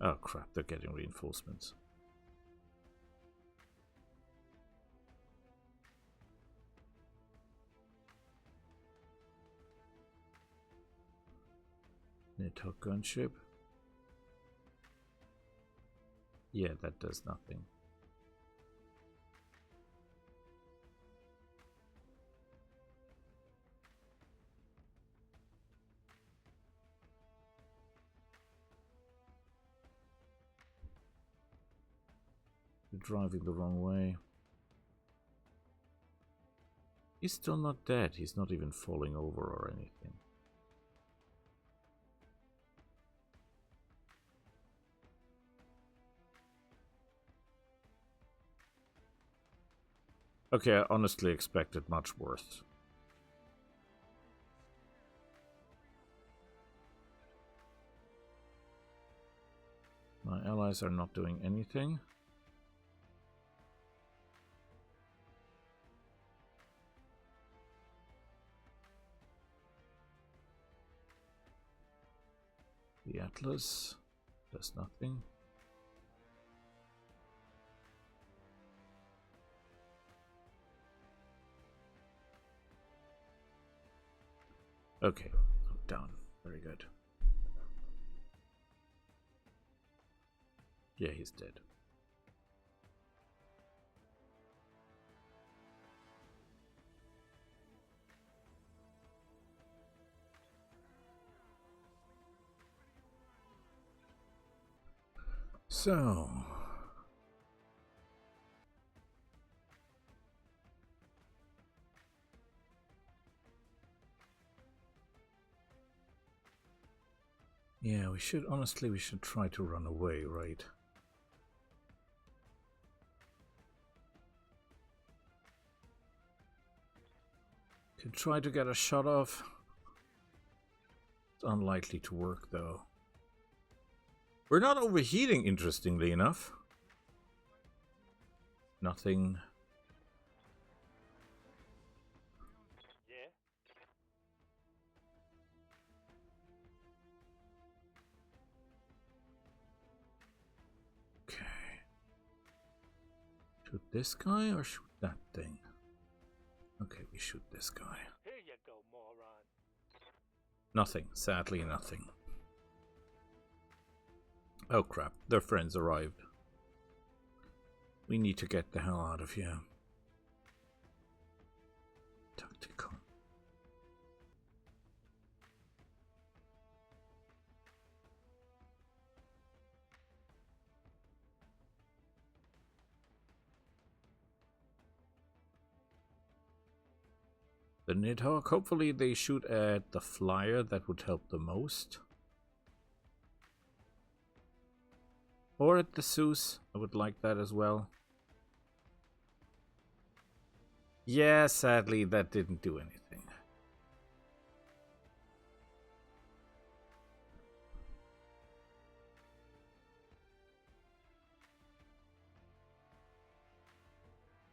[SPEAKER 1] Oh crap, they're getting reinforcements. Nidhogg gunship. Yeah, that does nothing. You're driving the wrong way. He's still not dead. He's not even falling over or anything. Okay, I honestly expected much worse. My allies are not doing anything. The Atlas does nothing. Okay, down. Very good. Yeah, he's dead. So... yeah, we should try to run away, right? Could try to get a shot off. It's unlikely to work, though. We're not overheating, interestingly enough. Nothing.
[SPEAKER 2] Yeah.
[SPEAKER 1] Okay. Shoot this guy or shoot that thing? Okay, we shoot this guy.
[SPEAKER 2] Here you go, moron.
[SPEAKER 1] Nothing. Sadly, nothing. Oh crap, their friends arrived. We need to get the hell out of here. Tactical. The Nidhogg, hopefully they shoot at the flyer, that would help the most. Or at the Zeus, I would like that as well. Yeah, sadly that didn't do anything.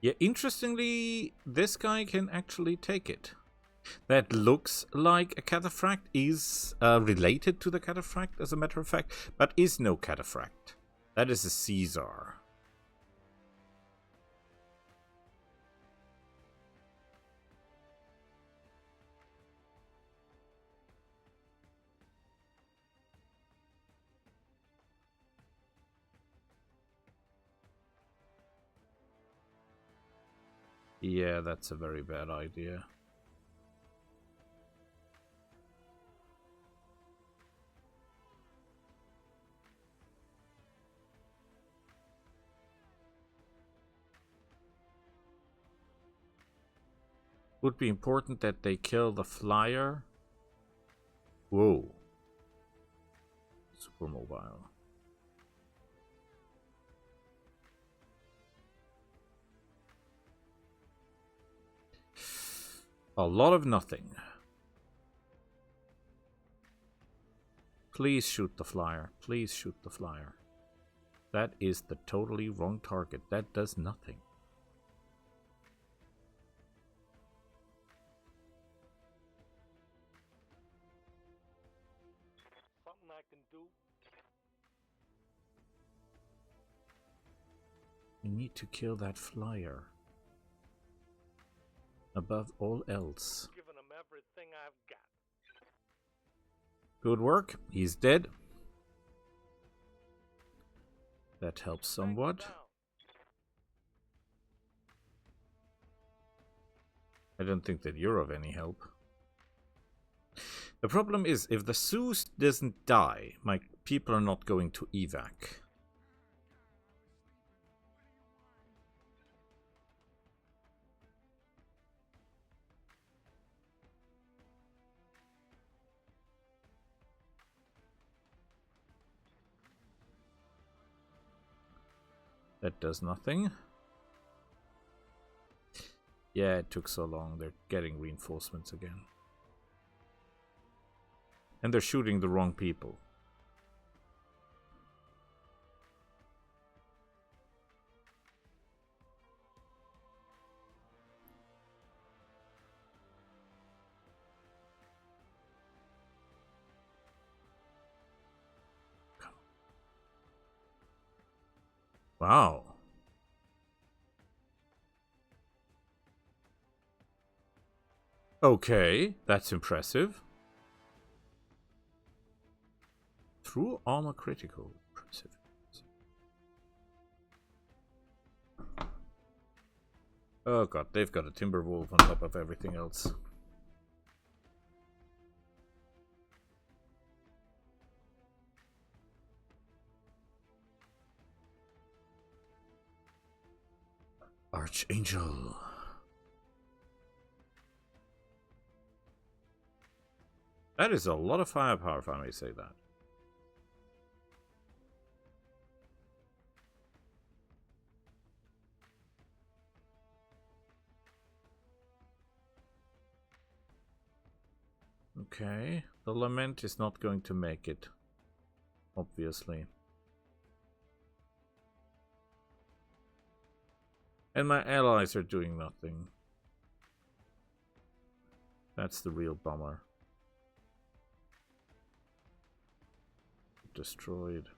[SPEAKER 1] Yeah, interestingly, this guy can actually take it. That looks like a cataphract, is related to the cataphract, as a matter of fact, but is no cataphract. That is a Caesar. Yeah, that's a very bad idea. Would be important that they kill the flyer. Whoa. Super mobile. A lot of nothing. Please shoot the flyer. Please shoot the flyer. That is the totally wrong target. That does nothing.
[SPEAKER 2] Something I can do.
[SPEAKER 1] We need to kill that flyer. Above all else.
[SPEAKER 2] Giving them everything I've got.
[SPEAKER 1] Good work. He's dead. That helps somewhat.
[SPEAKER 2] Down.
[SPEAKER 1] I don't think that you're of any help. The problem is, if the Zeus doesn't die, my people are not going to evac. That does nothing. Yeah, it took so long. They're getting reinforcements again. And they're shooting the wrong people. Wow. Okay, that's impressive. True armor critical. Impressive. Oh god, they've got a Timberwolf on top of everything else. Archangel. That is a lot of firepower, if I may say that. Okay, the Lament is not going to make it, obviously. And my allies are doing nothing. That's the real bummer. Destroyed.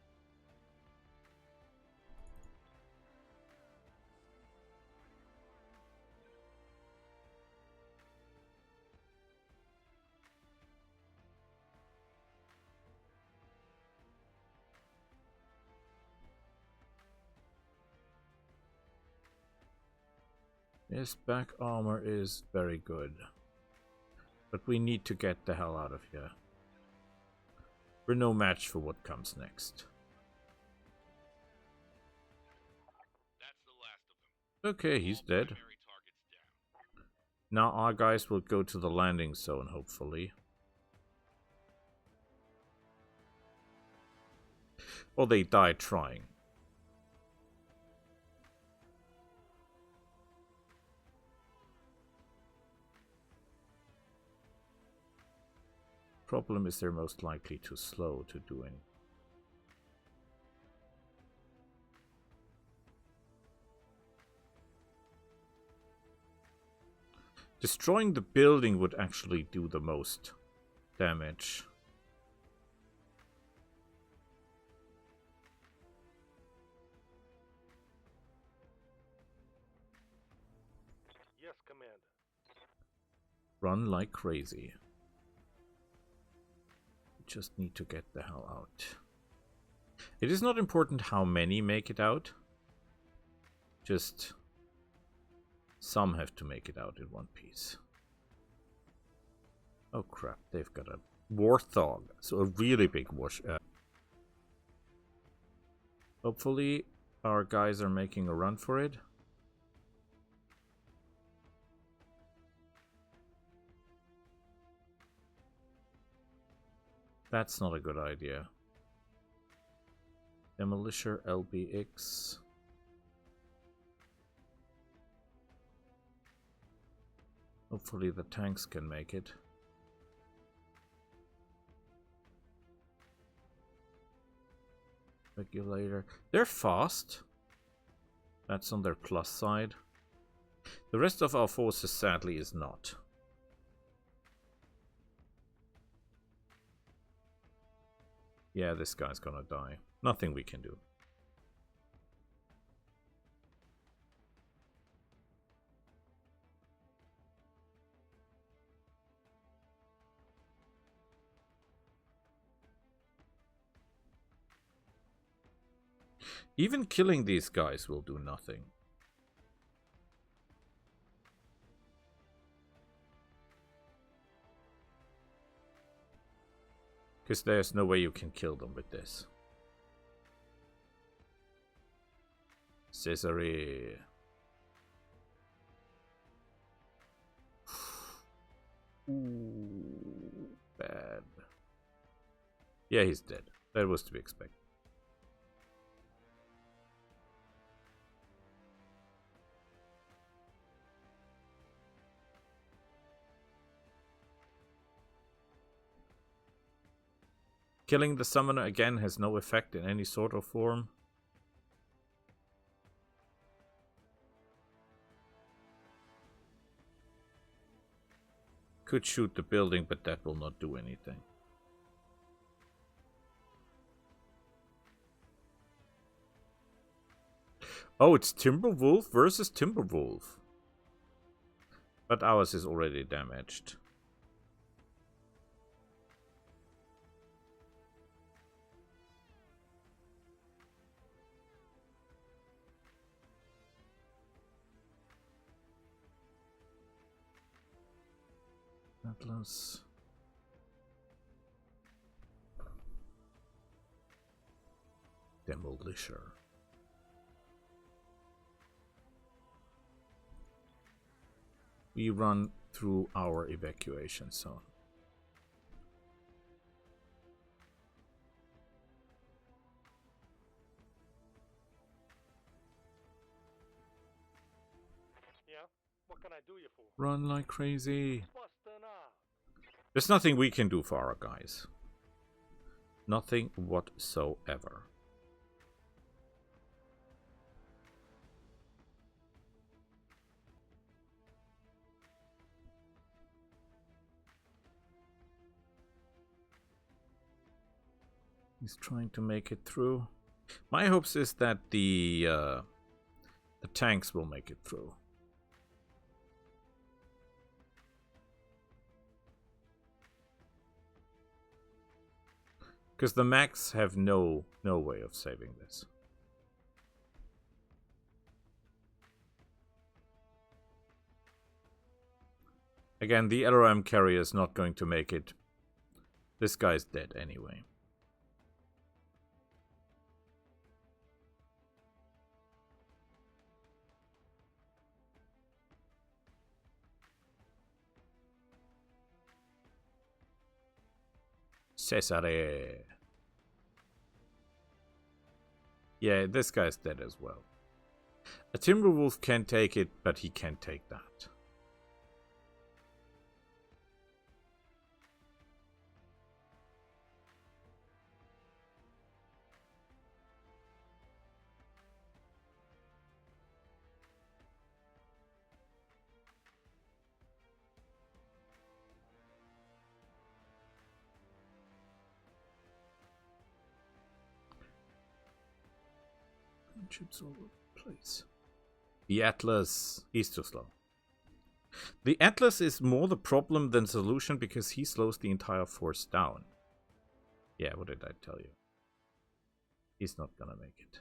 [SPEAKER 1] His back armor is very good. But we need to get the hell out of here. We're no match for what comes next.
[SPEAKER 4] That's the last of them.
[SPEAKER 1] Okay, he's dead.
[SPEAKER 4] Primary targets down.
[SPEAKER 1] Now our guys will go to the landing zone, hopefully. Or they die trying. Problem is they're most likely too slow to do anything. Destroying the building would actually do the most damage.
[SPEAKER 2] Yes, Command.
[SPEAKER 1] Run like crazy. Just need to get the hell out. It is not important how many make it out. Just some have to make it out in one piece. Oh crap, they've got a Warthog. So a really big wash. Hopefully our guys are making a run for it. That's not a good idea. Demolisher LBX. Hopefully the tanks can make it. Regulator. They're fast. That's on their plus side. The rest of our forces sadly is not. Yeah, this guy's gonna die. Nothing we can do. Even killing these guys will do nothing. Because there's no way you can kill them with this. Cesare. Ooh, bad. Yeah, he's dead. That was to be expected. Killing the summoner again has no effect in any sort of form. Could shoot the building, but that will not do anything. Oh, it's Timberwolf versus Timberwolf. But ours is already damaged. Atlas. Demolisher. We run through our evacuation zone.
[SPEAKER 2] Yeah? What can I do you for?
[SPEAKER 1] Run like crazy.
[SPEAKER 2] Busting out.
[SPEAKER 1] There's nothing we can do for our guys. Nothing whatsoever. He's trying to make it through. My hopes is that the tanks will make it through. Because the mechs have no way of saving this. Again, the LRM carrier is not going to make it. This guy's dead anyway. Cesare. Yeah, this guy's dead as well. A Timberwolf can take it, but he can't take that. Chips all over the place. The Atlas, he's too slow. The Atlas is more the problem than solution because he slows the entire force down. Yeah, what did I tell you? He's not gonna make it.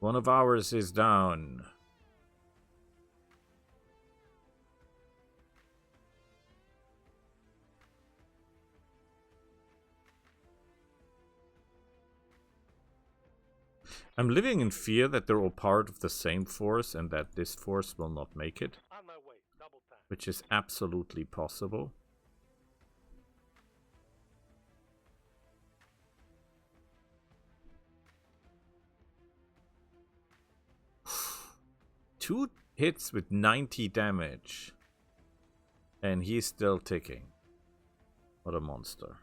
[SPEAKER 1] One of ours is down. I'm living in fear that they're all part of the same force and that this force will not make it.
[SPEAKER 2] On my way. Double time.
[SPEAKER 1] Which is absolutely possible. Two hits with 90 damage. And he's still ticking. What a monster.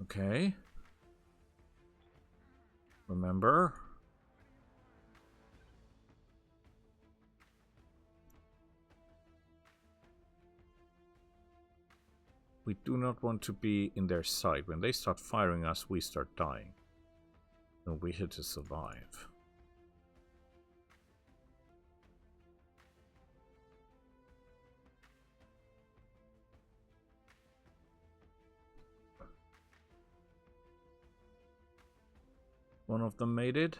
[SPEAKER 1] Okay. Remember. We do not want to be in their sight. When they start firing us, we start dying. And we had to survive. One of them made it.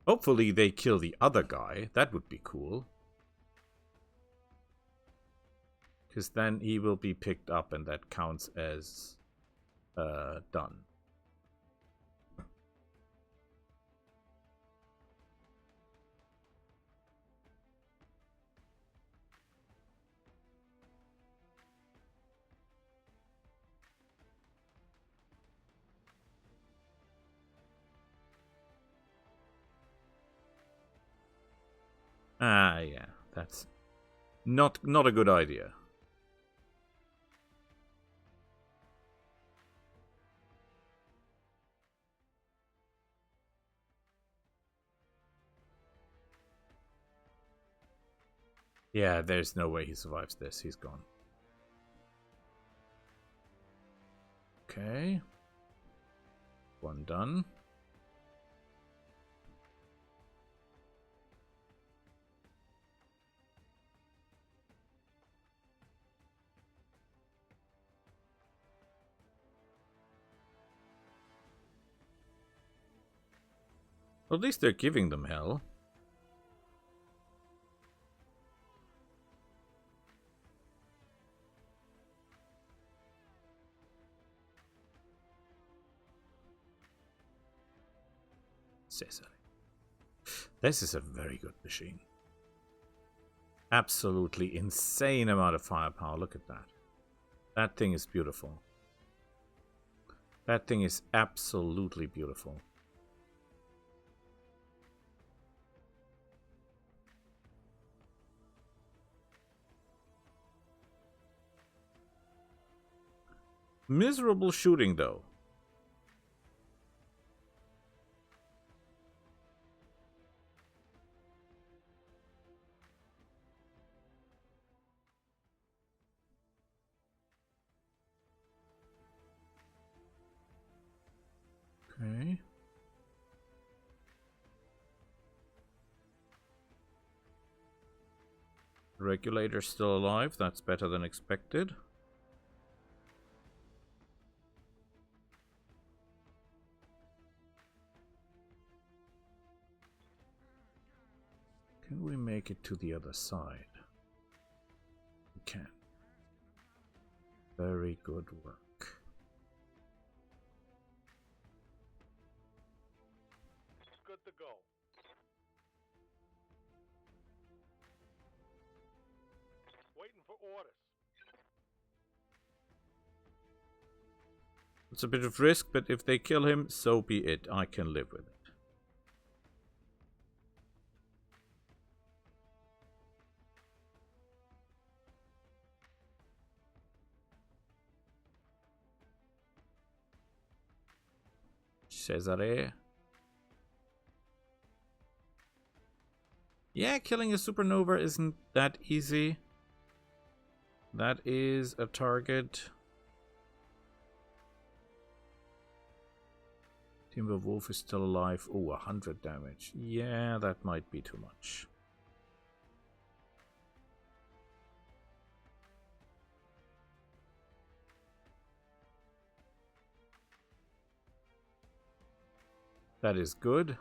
[SPEAKER 1] Hopefully they kill the other guy. That would be cool. Because then he will be picked up and that counts as done. Ah, yeah. That's not a good idea. Yeah, there's no way he survives this. He's gone. Okay. One done. Well, at least they're giving them hell. Cesare. This is a very good machine. Absolutely insane amount of firepower. Look at that. That thing is beautiful. That thing is absolutely beautiful. Miserable shooting, though. Okay. Regulator's still alive. That's better than expected. Can we make it to the other side? We can. Very good work.
[SPEAKER 2] Good to go. Waiting for orders.
[SPEAKER 1] It's a bit of risk, but if they kill him, so be it. I can live with it. Cesare. Yeah, killing a supernova isn't that easy. That is a target. Timberwolf is still alive. Oh, 100 damage. Yeah, that might be too much. That is good.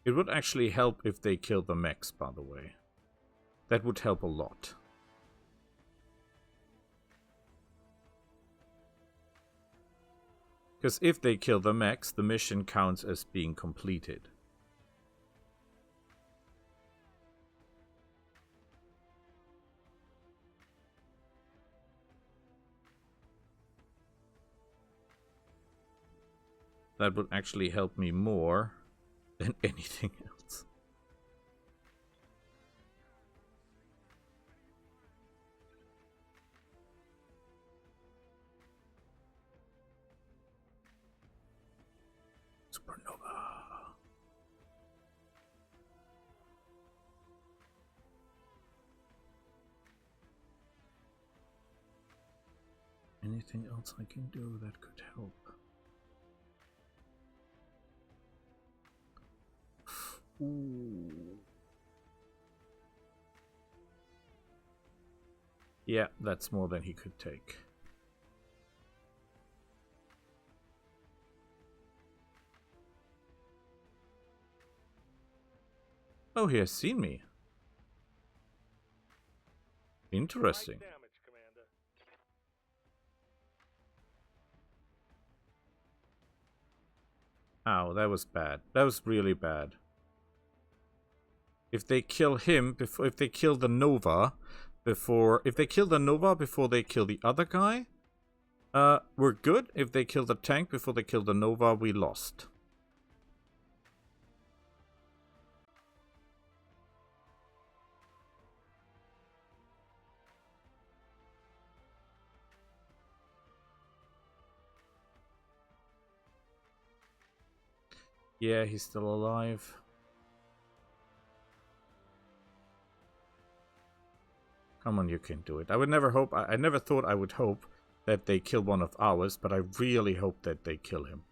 [SPEAKER 1] It would actually help if they kill the mechs, by the way. That would help a lot. Because if they kill the mechs, the mission counts as being completed. That would actually help me more than anything else. Supernova. Anything else I can do that could help? Ooh. Yeah, that's more than he could take. Oh, he has seen me. Interesting.
[SPEAKER 2] Light damage, Commander.
[SPEAKER 1] Ow, that was bad. That was really bad. If they kill him before, if they kill the Nova before, if they kill the Nova before they kill the other guy, we're good. If they kill the tank before they kill the Nova, we lost. Yeah, he's still alive. Come on, you can do it. I would never hope. I never thought I would hope that they kill one of ours, but I really hope that they kill him.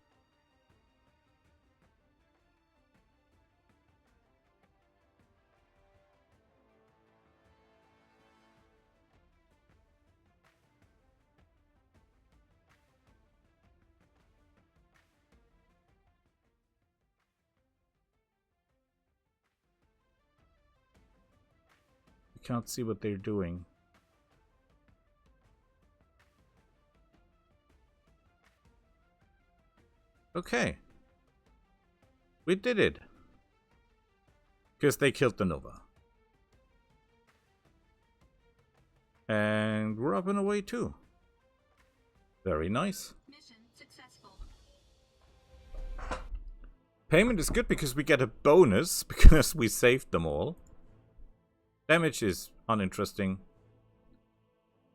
[SPEAKER 1] Can't see what they're doing. Okay. We did it. Because they killed the Nova. And we're up and away too. Very nice.
[SPEAKER 5] Mission successful.
[SPEAKER 1] Payment is good because we get a bonus because we saved them all. Damage is uninteresting.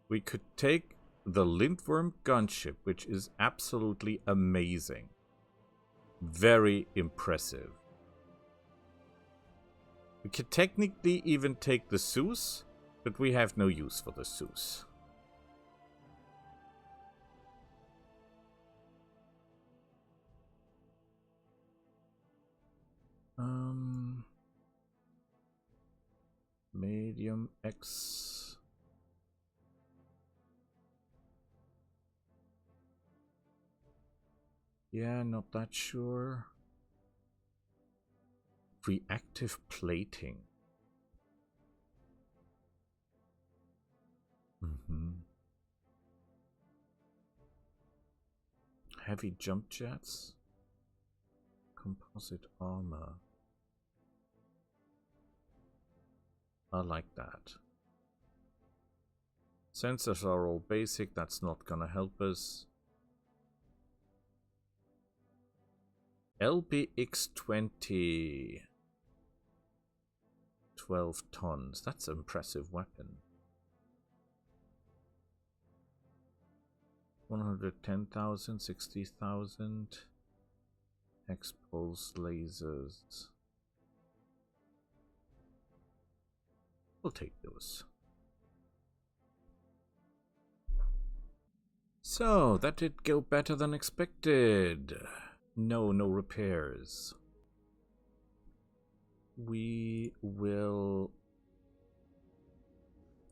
[SPEAKER 1] We could take the Lindworm gunship, which is absolutely amazing. Very impressive. We could technically even take the Zeus, but we have no use for the Zeus. Medium X. Yeah, not that sure. Reactive plating. Heavy jump jets. Composite armor. I like that. Sensors are all basic, that's not gonna help us. LBX-20. 12 tons. That's an impressive weapon. 110,000, 60,000. X-pulse lasers. We'll take those. So, that did go better than expected. No repairs. We will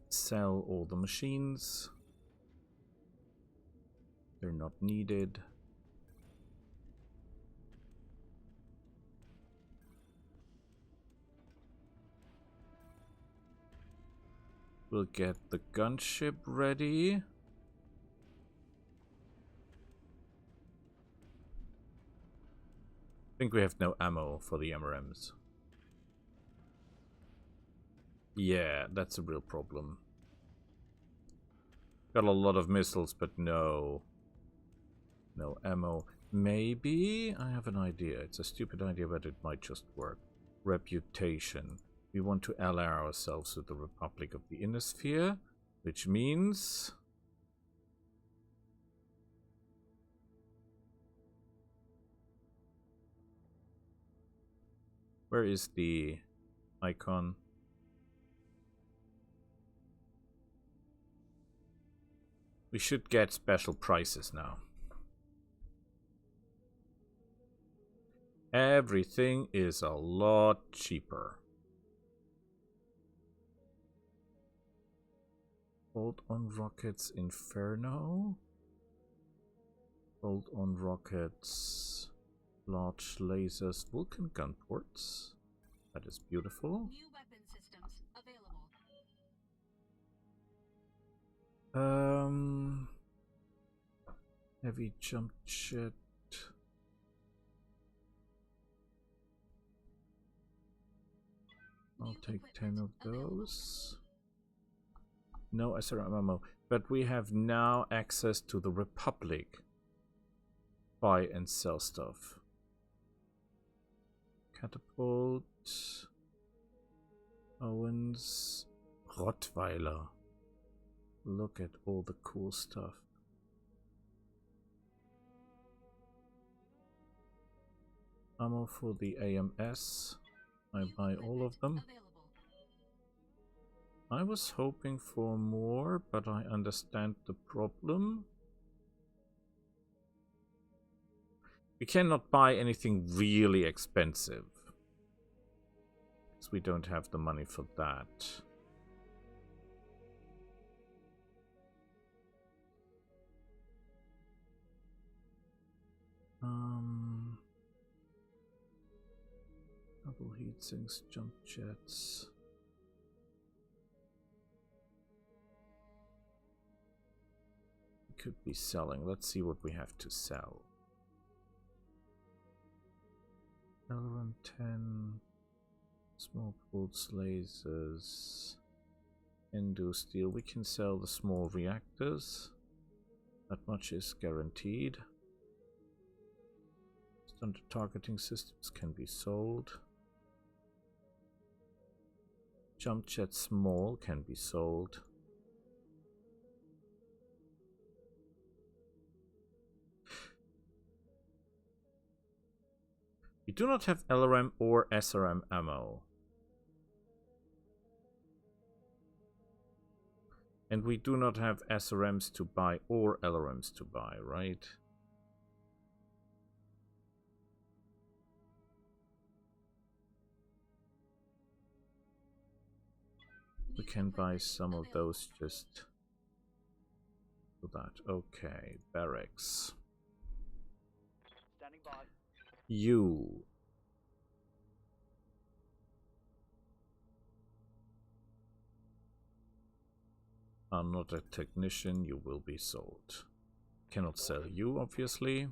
[SPEAKER 1] sell all the machines. They're not needed. We'll get the gunship ready. I think we have no ammo for the MRMs. Yeah, that's a real problem. Got a lot of missiles, but no ammo. Maybe I have an idea. It's a stupid idea, but it might just work. Reputation. We want to ally ourselves with the Republic of the Inner Sphere, which means where is the icon? We should get special prices now. Everything is a lot cheaper. Bolt on rockets Inferno. Bolt on rockets large lasers Vulcan gun ports. That is beautiful.
[SPEAKER 5] New weapon systems available.
[SPEAKER 1] Heavy jump jet. I'll take 10 of those. No SRM ammo. But we have now access to the Republic. Buy and sell stuff. Catapult. Owens. Rottweiler. Look at all the cool stuff. Ammo for the AMS. I buy all of them. I was hoping for more, but I understand the problem. We cannot buy anything really expensive, because we don't have the money for that. Double heat sinks, jump jets. We could be selling. Let's see what we have to sell. LRM 10, small pulse lasers, endo steel. We can sell the small reactors. That much is guaranteed. Standard targeting systems can be sold. Jump jet small can be sold. We do not have LRM or SRM ammo. And we do not have SRMs to buy or LRMs to buy, right? We can buy some of those just for that. Okay, barracks.
[SPEAKER 2] Standing by.
[SPEAKER 1] You are not a technician, you will be sold. Cannot sell you, obviously.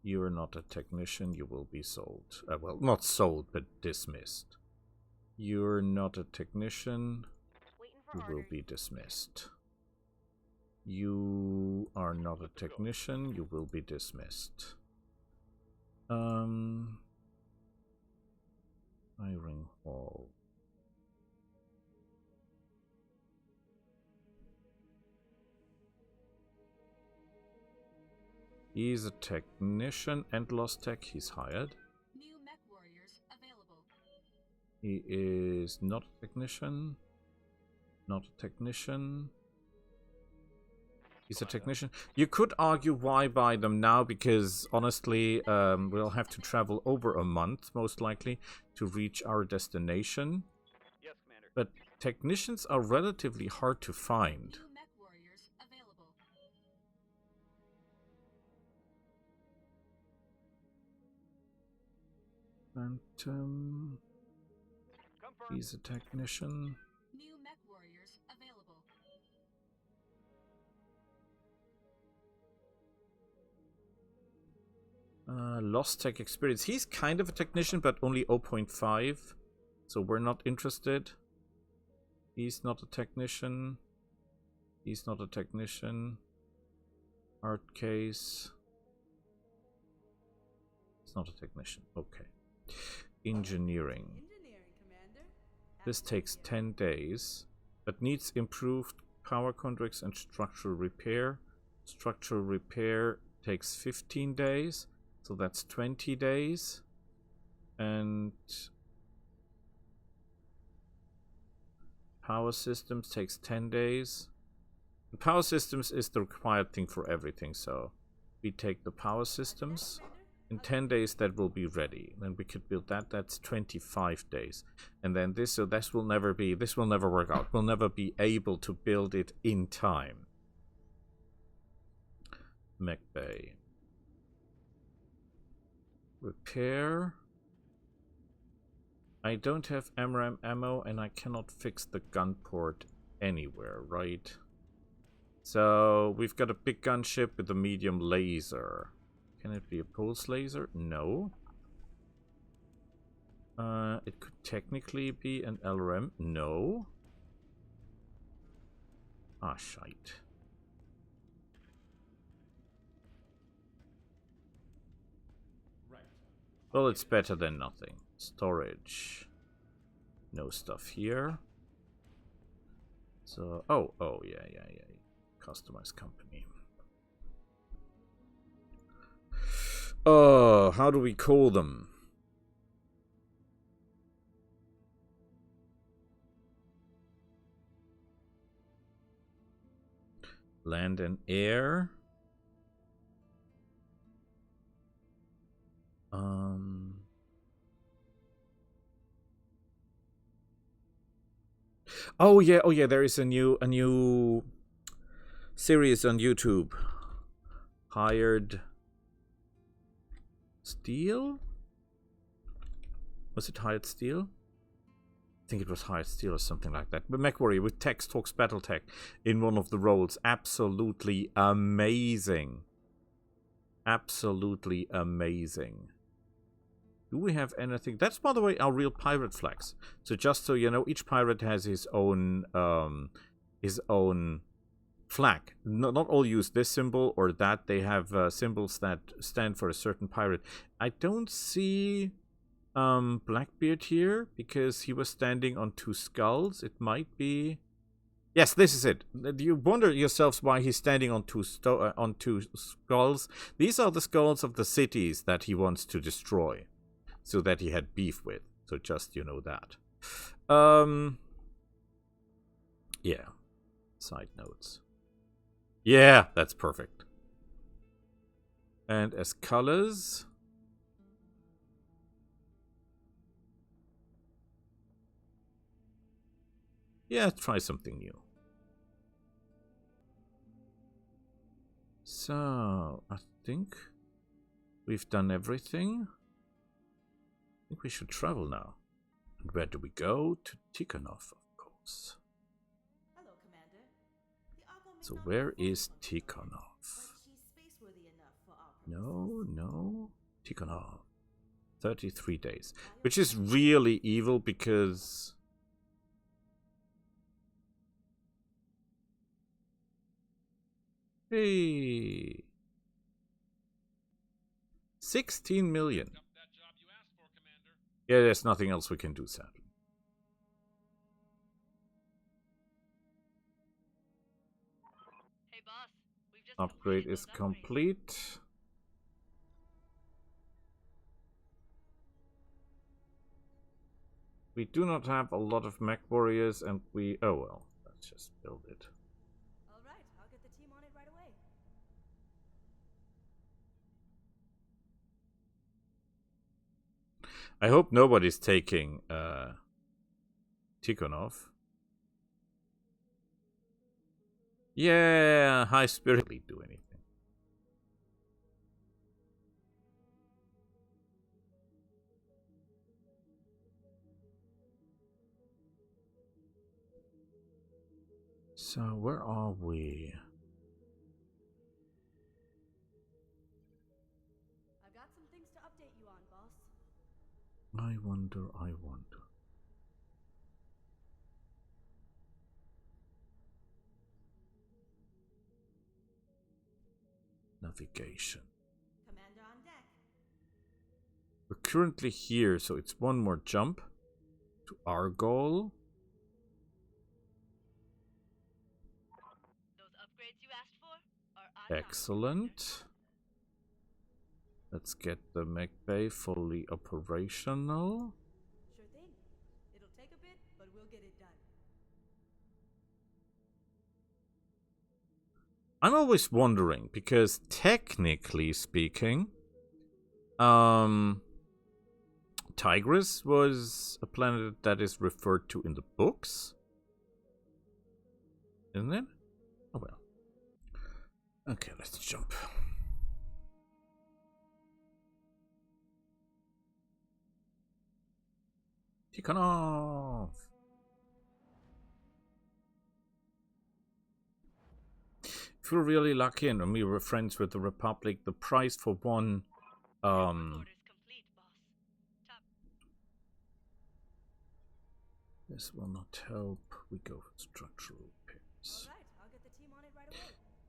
[SPEAKER 1] You are not a technician, you will be sold. Well, not sold, but dismissed. You're not a technician, you will be dismissed. You are not a technician, you will be dismissed. Firing hall. He's a technician and lost tech, he's hired.
[SPEAKER 5] New mech warriors available.
[SPEAKER 1] He is not a technician. Not a technician. He's a technician. You could argue why buy them now, because honestly, we'll have to travel over a month, most likely, to reach our destination.
[SPEAKER 2] Yes, Commander.
[SPEAKER 1] But technicians are relatively hard to find.
[SPEAKER 5] New mech warriors available.
[SPEAKER 1] Phantom.
[SPEAKER 2] Confirm.
[SPEAKER 1] He's a technician.
[SPEAKER 5] New mech warriors available.
[SPEAKER 1] Lost tech experience. He's kind of a technician, but only 0.5. So we're not interested. He's not a technician. He's not a technician. Art case. It's not a technician. Okay. Engineering. This takes 10 days, but needs improved power contracts and structural repair. Structural repair takes 15 days, so that's 20 days. And power systems takes 10 days. The power systems is the required thing for everything, so we take the power systems. In 10 days that will be ready. Then we could build that. That's 25 days. And then this, so this will never work out. We'll never be able to build it in time. Mech Bay. Repair. I don't have MRAM ammo and I cannot fix the gun port anywhere, right? So we've got a big gunship with a medium laser. Can it be a pulse laser? No. It could technically be an LRM. No. Ah, shite. Well, it's better than nothing. Storage. No stuff here. So, oh, yeah. Customize company. Oh, how do we call them? Land and air. Oh yeah, there is a new series on YouTube. Hired Steel? Was it Hired Steel? I think it was Hired Steel or something like that. But MechWarrior with Tex talks Battletech in one of the roles. Absolutely amazing. Absolutely amazing. Do we have anything? That's, by the way, our real pirate flags. So just so you know, each pirate has his own flag. Not all use this symbol or that. They have symbols that stand for a certain pirate. I don't see Blackbeard here because he was standing on 2 skulls. It might be... Yes, this is it. You wonder yourselves why he's standing on two skulls. These are the skulls of the cities that he wants to destroy. So that he had beef with. So just, you know that. Yeah. Side notes. Yeah, that's perfect. And as colors... Yeah, try something new. So, I think we've done everything. I think we should travel now. And where do we go? To Tikhonov, of course.
[SPEAKER 6] Hello, Commander. The Argo may
[SPEAKER 1] So
[SPEAKER 6] not
[SPEAKER 1] where
[SPEAKER 6] be
[SPEAKER 1] is
[SPEAKER 6] full,
[SPEAKER 1] Tikhonov?
[SPEAKER 6] but she's spaceworthy enough for our purposes.
[SPEAKER 1] No. Tikhonov. 33 days. Which is really evil because... Hey! 16 million.
[SPEAKER 4] That job you asked for, Commander.
[SPEAKER 1] Yeah, there's nothing else we can do, sadly.
[SPEAKER 3] Hey, boss. We've just
[SPEAKER 1] Upgrade
[SPEAKER 3] completed
[SPEAKER 1] is
[SPEAKER 3] those upgrades.
[SPEAKER 1] complete. We do not have a lot of mech warriors, and we... Oh well, let's just build it.
[SPEAKER 6] All right, I'll get the team on it right away.
[SPEAKER 1] I hope nobody's taking Tikhonov. Yeah, high spirit do anything. So where are we?
[SPEAKER 6] I've got some things to update you on, boss.
[SPEAKER 1] I wonder. Navigation.
[SPEAKER 6] Commander on deck.
[SPEAKER 1] We're currently here, so it's one more jump to our goal.
[SPEAKER 3] Those upgrades you asked for are on
[SPEAKER 1] Excellent. Let's get the mech bay fully operational.
[SPEAKER 6] Sure thing. It'll take a bit, but we'll get it done.
[SPEAKER 1] I'm always wondering, because technically speaking, Tigris was a planet that is referred to in the books. Isn't it? Oh well. Okay, let's jump. Tikhonov! If we're really lucky and we were friends with the Republic, the price for one
[SPEAKER 3] Orders complete, boss. Top.
[SPEAKER 1] This will not help. We go for structural repairs.
[SPEAKER 6] Alright, I'll get the team on it right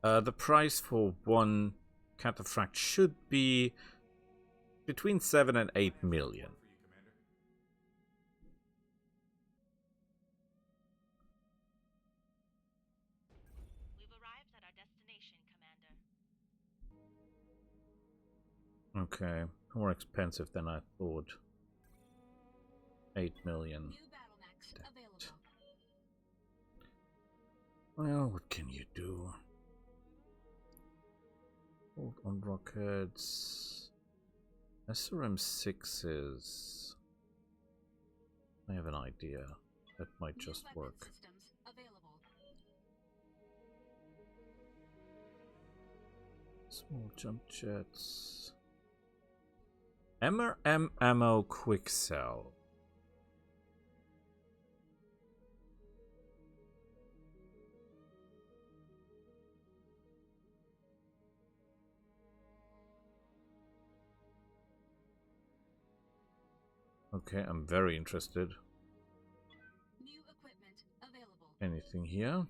[SPEAKER 6] away.
[SPEAKER 1] The price for one cataphract should be between 7 and 8 million.
[SPEAKER 3] We've arrived at our destination, Commander.
[SPEAKER 1] Okay, more expensive than I thought. 8 million.
[SPEAKER 5] New battle mechs available.
[SPEAKER 1] Well, what can you do? Hold on rockets. SRM6s. I have an idea. That might
[SPEAKER 5] New
[SPEAKER 1] just
[SPEAKER 5] weapon
[SPEAKER 1] work.
[SPEAKER 5] systems available.
[SPEAKER 1] Small jump jets. MRM ammo quick sell. Okay, I'm very interested.
[SPEAKER 5] New equipment available.
[SPEAKER 1] Anything here?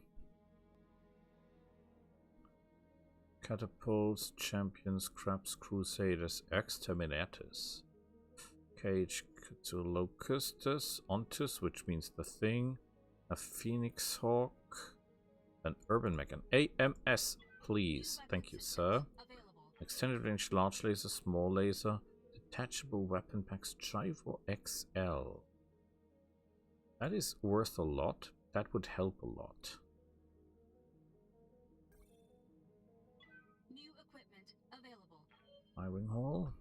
[SPEAKER 1] Catapults, champions, crabs, crusaders, exterminators. Cage Locustus, Ontus, which means the thing. A phoenix hawk. An urban mech, an AMS, please. Thank you, sir.
[SPEAKER 5] Available.
[SPEAKER 1] Extended range large laser, small laser. Detachable weapon packs, Chivo XL. That is worth a lot. That would help a lot.
[SPEAKER 5] New equipment available.
[SPEAKER 1] Firing hall.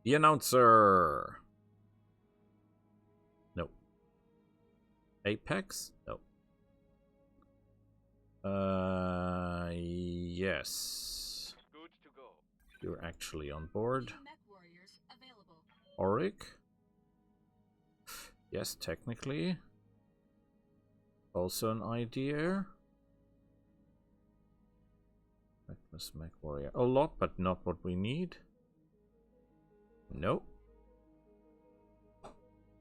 [SPEAKER 1] The announcer. No. Apex? No. Yes.
[SPEAKER 2] Good to go.
[SPEAKER 1] You're actually on board.
[SPEAKER 5] New mech warriors available.
[SPEAKER 1] Auric? Yes, technically. Also an idea. Reckless mech warrior. A lot, but not what we need. Nope.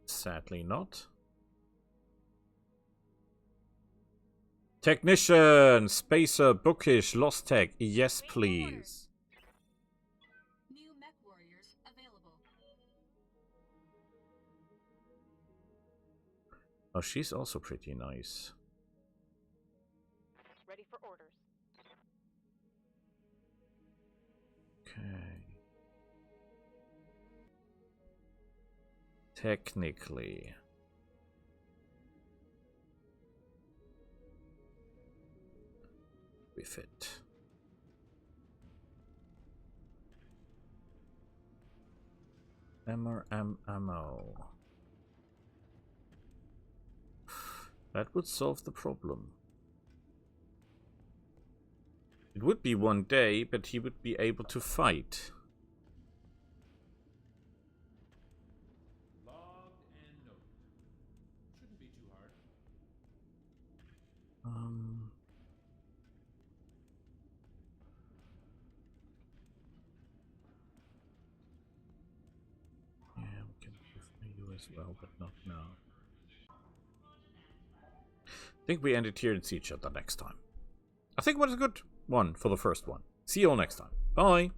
[SPEAKER 1] Sadly not. Technician, Spacer, Bookish, Lost Tech. Yes, please.
[SPEAKER 5] New mech warriors available.
[SPEAKER 1] Oh, she's also pretty nice.
[SPEAKER 6] Ready for orders.
[SPEAKER 1] Okay. Technically. We fit. MRM ammo. That would solve the problem. It would be one day, but he would be able to fight.
[SPEAKER 7] Log and note. Shouldn't be too hard.
[SPEAKER 1] Yeah, we can give you as well, but not now. I think we end it here and see each other next time. I think it was a good one for the first one. See you all next time. Bye.